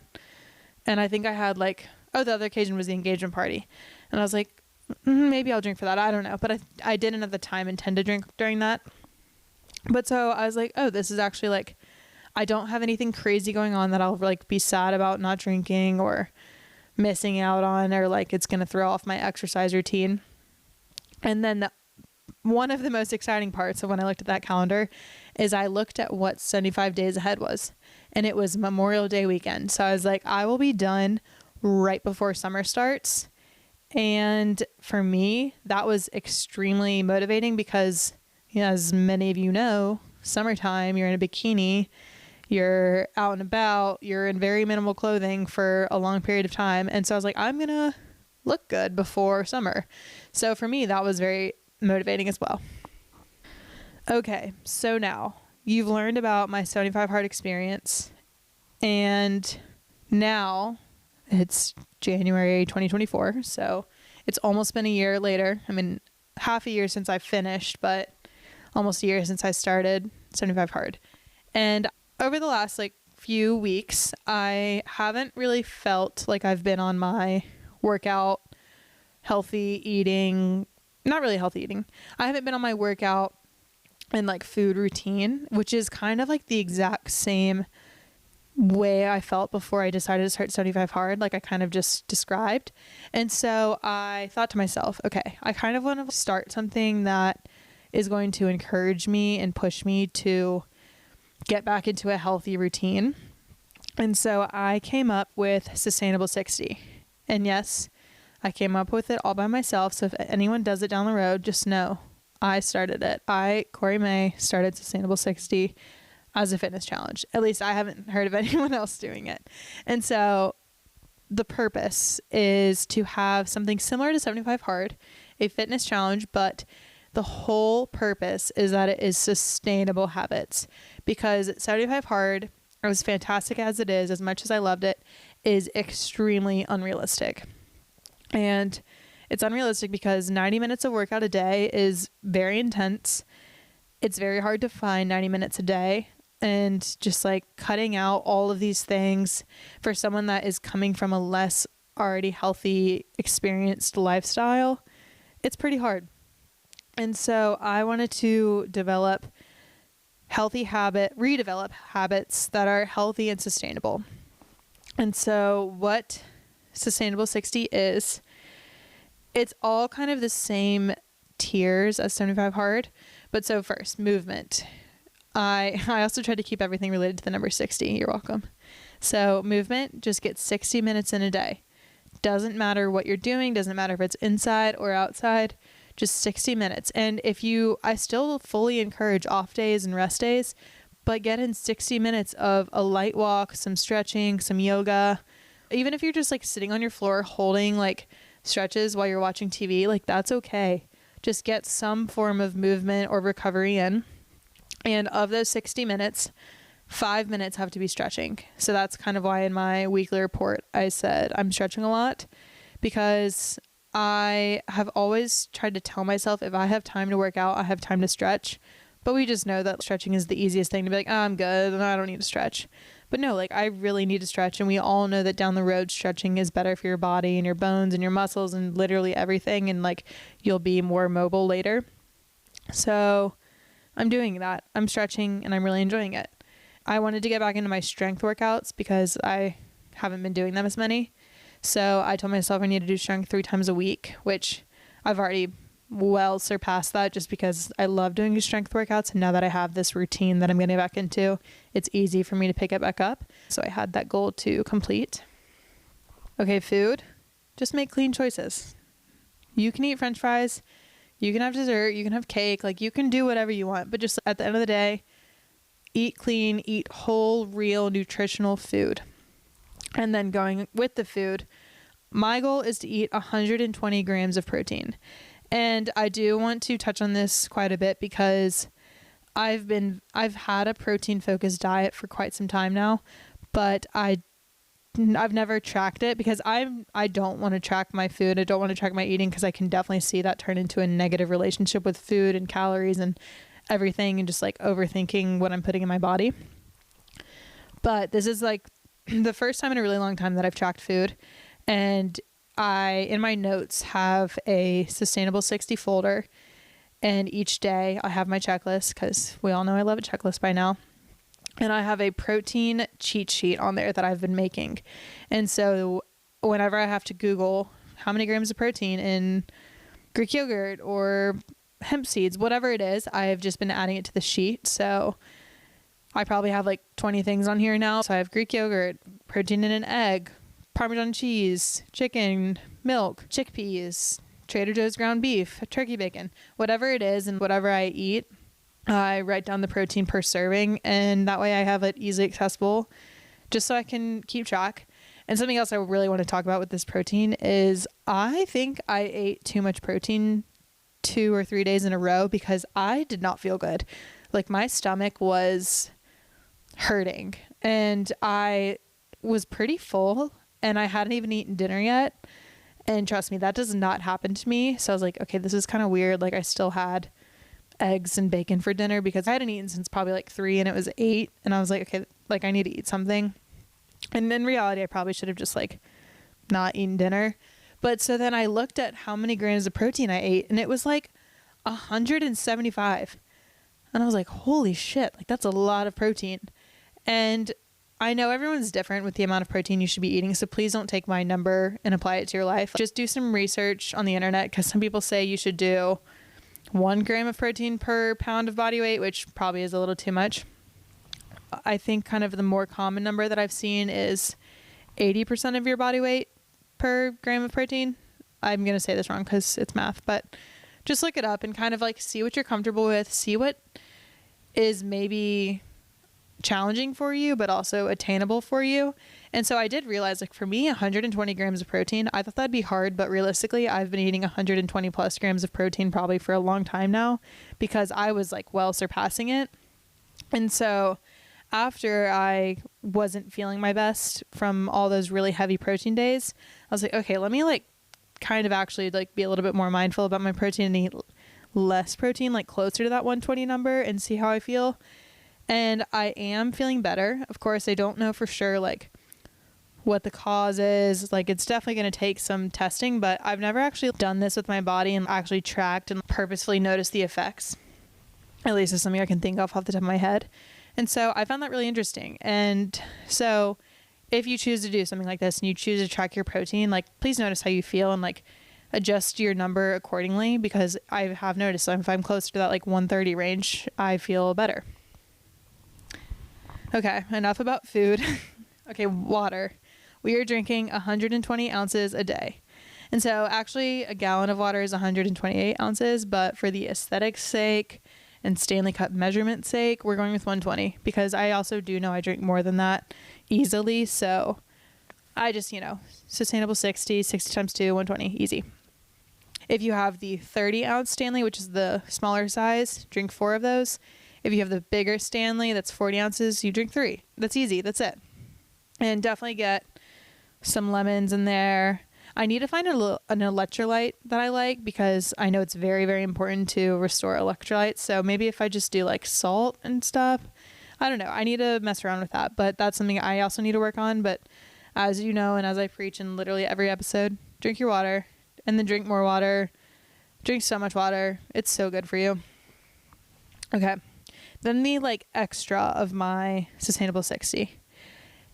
And I think I had the other occasion was the engagement party. And I was like, maybe I'll drink for that. I don't know. But I didn't at the time intend to drink during that. But so I was like, oh, this is actually like, I don't have anything crazy going on that I'll like be sad about not drinking or missing out on, or like it's going to throw off my exercise routine. And then one of the most exciting parts of when I looked at that calendar is I looked at what 75 days ahead was, and it was Memorial Day weekend. So I was like, I will be done right before summer starts. And for me, that was extremely motivating because, as many of you know, summertime, you're in a bikini, you're out and about, you're in very minimal clothing for a long period of time. And so I was like, I'm going to look good before summer. So for me, that was very motivating as well. Okay, so now you've learned about my 75 hard experience, and now it's January 2024. So it's almost been a year later. I mean, half a year since I finished, but almost a year since I started 75 hard. And over the last few weeks, I haven't really felt like I've been on my workout, healthy eating, not really healthy eating. I haven't been on my workout and food routine, which is kind of the exact same way I felt before I decided to start 75 hard, like I kind of just described. And so I thought to myself, okay, I kind of want to start something that is going to encourage me and push me to get back into a healthy routine. And so I came up with Sustainable 60. And yes, I came up with it all by myself. So if anyone does it down the road, just know I started it. Corey May, started Sustainable 60 as a fitness challenge. At least I haven't heard of anyone else doing it. And so the purpose is to have something similar to 75 hard, a fitness challenge, but the whole purpose is that it is sustainable habits, because 75 hard, as fantastic as it is, as much as I loved it, is extremely unrealistic. And it's unrealistic because 90 minutes of workout a day is very intense. It's very hard to find 90 minutes a day. And just cutting out all of these things for someone that is coming from a less already healthy, experienced lifestyle, it's pretty hard. And so I wanted to redevelop habits that are healthy and sustainable. And so what Sustainable 60 is, it's all kind of the same tiers as 75 hard. But so first, movement. I also tried to keep everything related to the number 60. You're welcome. So movement, just get 60 minutes in a day. Doesn't matter what you're doing. Doesn't matter if it's inside or outside. Just 60 minutes. And I still fully encourage off days and rest days, but get in 60 minutes of a light walk, some stretching, some yoga. Even if you're just sitting on your floor holding stretches while you're watching TV, that's okay. Just get some form of movement or recovery in. And of those 60 minutes, 5 minutes have to be stretching. So that's kind of why in my weekly report, I said I'm stretching a lot, because I have always tried to tell myself if I have time to work out, I have time to stretch. But we just know that stretching is the easiest thing to be oh, I'm good and I don't need to stretch. But no, I really need to stretch. And we all know that down the road, stretching is better for your body and your bones and your muscles and literally everything. And you'll be more mobile later. So I'm doing that. I'm stretching and I'm really enjoying it. I wanted to get back into my strength workouts because I haven't been doing them as many. So I told myself I need to do strength 3 times a week, which I've already well surpassed that just because I love doing strength workouts. And now that I have this routine that I'm getting back into, it's easy for me to pick it back up. So I had that goal to complete. Okay, food. Just make clean choices. You can eat French fries. You can have dessert, you can have cake, you can do whatever you want, but just at the end of the day, eat clean, eat whole, real, nutritional food. And then going with the food, my goal is to eat 120 grams of protein. And I do want to touch on this quite a bit because I've had a protein focused diet for quite some time now, but I've never tracked it because I don't want to track my food. I don't want to track my eating because I can definitely see that turn into a negative relationship with food and calories and everything, and just overthinking what I'm putting in my body. But this is the first time in a really long time that I've tracked food, and I, in my notes, have a Sustainable 60 folder, and each day I have my checklist because we all know I love a checklist by now. And I have a protein cheat sheet on there that I've been making. And so whenever I have to Google how many grams of protein in Greek yogurt or hemp seeds, whatever it is, I've just been adding it to the sheet. So I probably have 20 things on here now. So I have Greek yogurt, protein in an egg, Parmesan cheese, chicken, milk, chickpeas, Trader Joe's ground beef, turkey bacon, whatever it is and whatever I eat, I write down the protein per serving, and that way I have it easily accessible just so I can keep track. And something else I really want to talk about with this protein is I think I ate too much protein 2 or 3 days in a row because I did not feel good. Like my stomach was hurting and I was pretty full and I hadn't even eaten dinner yet. And trust me, that does not happen to me. So I was like, okay, this is kind of weird. Like I still had eggs and bacon for dinner because I hadn't eaten since probably like 3 and it was 8. And I was like, okay, like I need to eat something. And in reality, I probably should have just like not eaten dinner. But so then I looked at how many grams of protein I ate and it was like 175. And I was like, holy shit, like that's a lot of protein. And I know everyone's different with the amount of protein you should be eating, so please don't take my number and apply it to your life. Just do some research on the internet because some people say you should do 1 gram of protein per pound of body weight, which probably is a little too much. I think kind of the more common number that I've seen is 80% of your body weight per gram of protein. I'm going to say this wrong because it's math, but just look it up and kind of like see what you're comfortable with, see what is maybe challenging for you, but also attainable for you. And so I did realize like for me, 120 grams of protein, I thought that'd be hard, but realistically, I've been eating 120 plus grams of protein probably for a long time now because I was like well surpassing it. And so after I wasn't feeling my best from all those really heavy protein days, I was like, okay, let me like kind of actually like be a little bit more mindful about my protein and eat less protein, like closer to that 120 number and see how I feel. And I am feeling better. Of course, I don't know for sure like what the cause is. Like it's definitely going to take some testing, but I've never actually done this with my body and actually tracked and purposefully noticed the effects. At least it's something I can think of off the top of my head. And so I found that really interesting. And so if you choose to do something like this and you choose to track your protein, like please notice how you feel and like adjust your number accordingly, because I have noticed if I'm close to that like 130 range, I feel better. Okay, enough about food. Okay, water. We are drinking 120 ounces a day. And so actually a gallon of water is 128 ounces, but for the aesthetic's sake and Stanley Cup measurement sake, we're going with 120 because I also do know I drink more than that easily. So I just, sustainable 60 times 2, 120, easy. If you have the 30 ounce Stanley, which is the smaller size, drink 4 of those. If you have the bigger Stanley, that's 40 ounces, you drink 3. That's easy. That's it. And definitely get some lemons in there. I need to find an electrolyte that I like because I know it's very, very important to restore electrolytes. So maybe if I just do like salt and stuff, I don't know. I need to mess around with that, but that's something I also need to work on. But as you know, and as I preach in literally every episode, drink your water and then drink more water. Drink so much water. It's so good for you. Okay. Then the like extra of my sustainable 60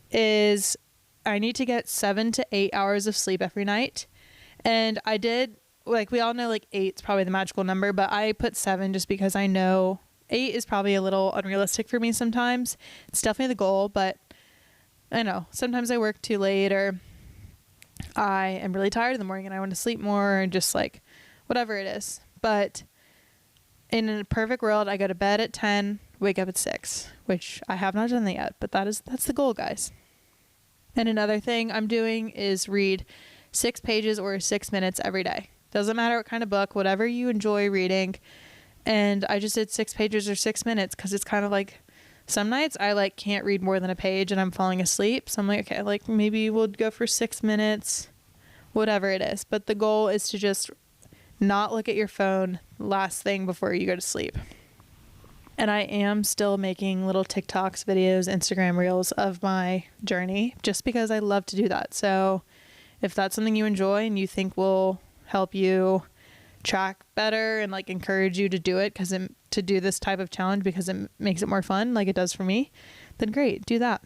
is I need to get 7 to 8 hours of sleep every night. And I did, like we all know like 8 is probably the magical number, but I put 7 just because I know 8 is probably a little unrealistic for me sometimes. It's definitely the goal, but I know sometimes I work too late or I am really tired in the morning and I want to sleep more or just like whatever it is. But in a perfect world, I go to bed at 10, wake up at 6, which I have not done that yet, but that's the goal, guys. And another thing I'm doing is read 6 pages or 6 minutes every day. Doesn't matter what kind of book, whatever you enjoy reading. And I just did 6 pages or 6 minutes because it's kind of like some nights I like can't read more than a page and I'm falling asleep. So I'm like, okay, like maybe we'll go for 6 minutes, whatever it is. But the goal is to just not look at your phone last thing before you go to sleep. And I am still making little TikToks, videos, Instagram reels of my journey just because I love to do that. So if that's something you enjoy and you think will help you track better and like encourage you to do it to do this type of challenge because it makes it more fun like it does for me, then great, do that.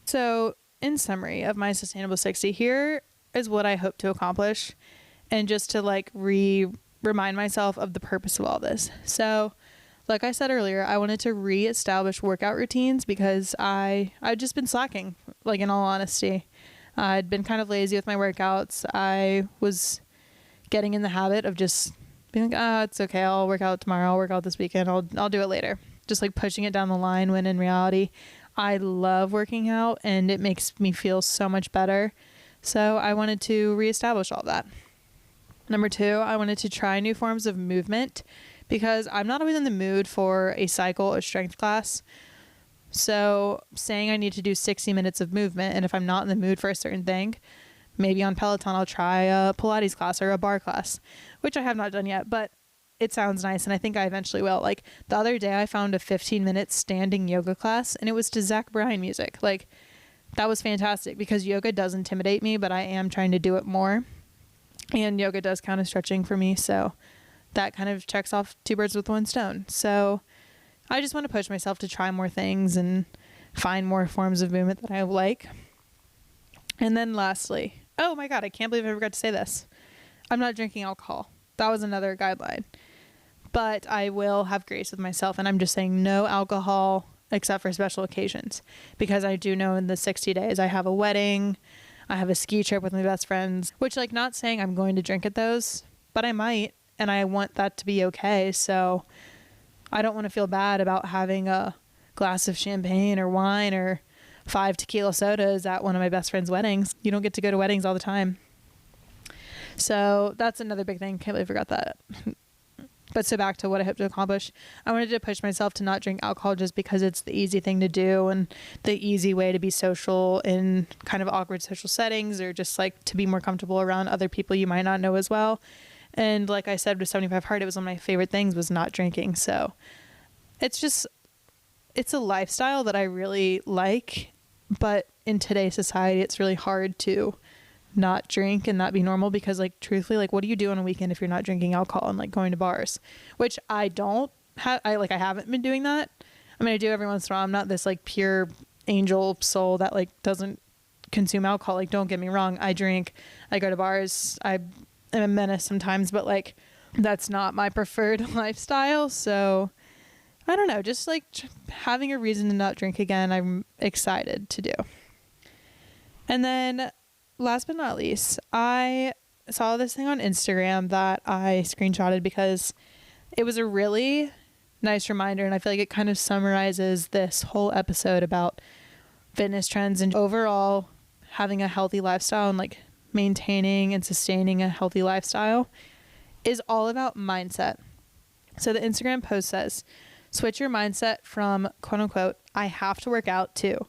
So in summary of my sustainable 60, here is what I hope to accomplish and just to like remind myself of the purpose of all this. So like I said earlier, I wanted to reestablish workout routines because I'd just been slacking, like in all honesty. I'd been kind of lazy with my workouts. I was getting in the habit of just being like, it's okay, I'll work out tomorrow, I'll work out this weekend, I'll do it later. Just like pushing it down the line, when in reality, I love working out and it makes me feel so much better. So I wanted to reestablish all that. Number 2, I wanted to try new forms of movement because I'm not always in the mood for a cycle or strength class. So saying I need to do 60 minutes of movement, and if I'm not in the mood for a certain thing, maybe on Peloton I'll try a Pilates class or a bar class, which I have not done yet, but it sounds nice and I think I eventually will. Like the other day I found a 15-minute standing yoga class and it was to Zach Bryan music. Like that was fantastic because yoga does intimidate me, but I am trying to do it more. And yoga does count as stretching for me, so that kind of checks off 2 birds with 1 stone. So I just want to push myself to try more things and find more forms of movement that I like. And then lastly, oh my God, I can't believe I forgot to say this. I'm not drinking alcohol. That was another guideline. But I will have grace with myself, and I'm just saying no alcohol except for special occasions, because I do know in the 60 days I have a wedding, I have a ski trip with my best friends, which, like, not saying I'm going to drink at those, but I might, and I want that to be okay. So I don't want to feel bad about having a glass of champagne or wine or 5 tequila sodas at one of my best friend's weddings. You don't get to go to weddings all the time. So that's another big thing. Can't believe I forgot that. But so back to what I hope to accomplish. I wanted to push myself to not drink alcohol just because it's the easy thing to do and the easy way to be social in kind of awkward social settings, or just like to be more comfortable around other people you might not know as well. And like I said, with 75 Hard, it was one of my favorite things was not drinking. So it's a lifestyle that I really like, but in today's society, it's really hard to not drink and not be normal, because like truthfully, like what do you do on a weekend if you're not drinking alcohol and like going to bars, which I don't have. I haven't been doing that. I mean, I do every once in a while. I'm not this like pure angel soul that like doesn't consume alcohol. Like, don't get me wrong, I drink, I go to bars, I am a menace sometimes, but like that's not my preferred lifestyle. So I don't know, just like having a reason to not drink again, I'm excited to do. And then last but not least, I saw this thing on Instagram that I screenshotted because it was a really nice reminder, and I feel like it kind of summarizes this whole episode about fitness trends and overall having a healthy lifestyle and like maintaining and sustaining a healthy lifestyle is all about mindset. So the Instagram post says, switch your mindset from quote unquote, I have to work out, to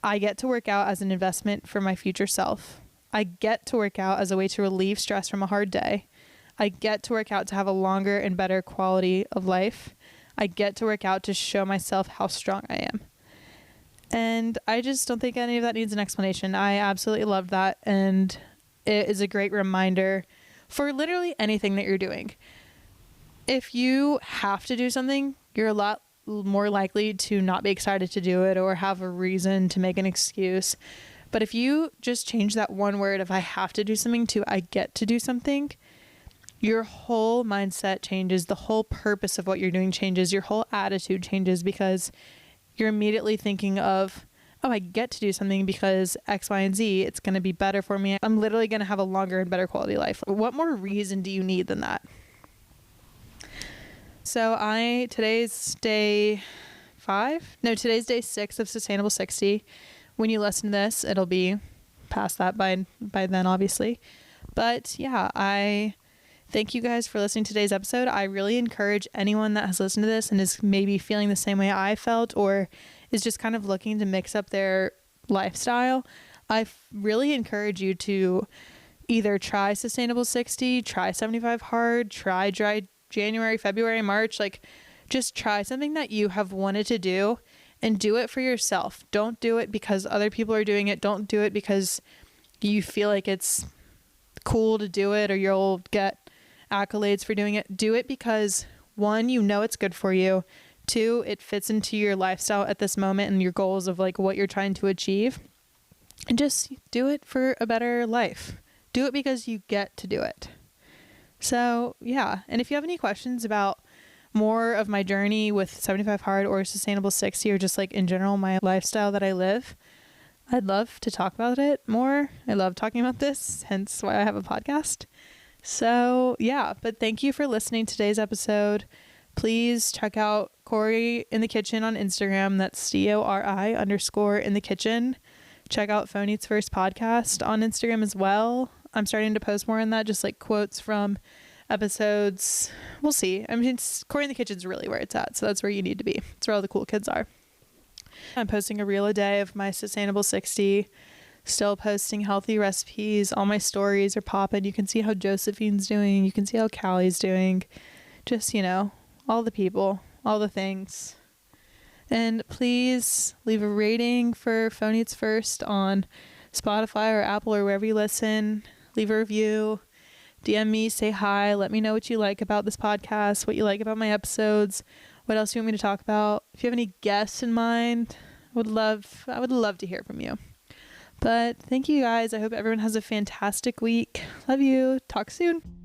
I get to work out as an investment for my future self. I get to work out as a way to relieve stress from a hard day. I get to work out to have a longer and better quality of life. I get to work out to show myself how strong I am. And I just don't think any of that needs an explanation. I absolutely love that. And it is a great reminder for literally anything that you're doing. If you have to do something, you're a lot more likely to not be excited to do it or have a reason to make an excuse. But if you just change that one word, if I have to do something, to I get to do something, your whole mindset changes. The whole purpose of what you're doing changes. Your whole attitude changes, because you're immediately thinking of, oh, I get to do something because X, Y, and Z. It's going to be better for me. I'm literally going to have a longer and better quality life. What more reason do you need than that? So today's day 5. No, today's day 6 of Sustainable 60. When you listen to this, it'll be past that by then, obviously. But yeah, I thank you guys for listening to today's episode. I really encourage anyone that has listened to this and is maybe feeling the same way I felt, or is just kind of looking to mix up their lifestyle. I really encourage you to either try Sustainable 60, try 75 Hard, try dry January, February, March. Like, just try something that you have wanted to do and do it for yourself. Don't do it because other people are doing it. Don't do it because you feel like it's cool to do it or you'll get accolades for doing it. Do it because 1, you know it's good for you. 2, it fits into your lifestyle at this moment and your goals of like what you're trying to achieve. And just do it for a better life. Do it because you get to do it. So yeah. And if you have any questions about more of my journey with 75 Hard or Sustainable 60, or just like in general my lifestyle that I live, I'd love to talk about it more. I love talking about this, hence why I have a podcast. So yeah, but thank you for listening to today's episode. Please check out Corey in the Kitchen on Instagram. That's CORI_ in the kitchen. Check out Phone Eats First podcast on Instagram as well. I'm starting to post more on that, just like quotes from episodes. We'll see. I mean, Corey in the Kitchen's really where it's at. So that's where you need to be. It's where all the cool kids are. I'm posting a reel a day of my Sustainable 60. Still posting healthy recipes. All my stories are popping. You can see how Josephine's doing. You can see how Callie's doing. Just, all the people, all the things. And please leave a rating for Phone Eats First on Spotify or Apple or wherever you listen. Leave a review. DM me, say hi. Let me know what you like about this podcast, what you like about my episodes, what else you want me to talk about. If you have any guests in mind, I would love to hear from you. But thank you guys. I hope everyone has a fantastic week. Love you. Talk soon.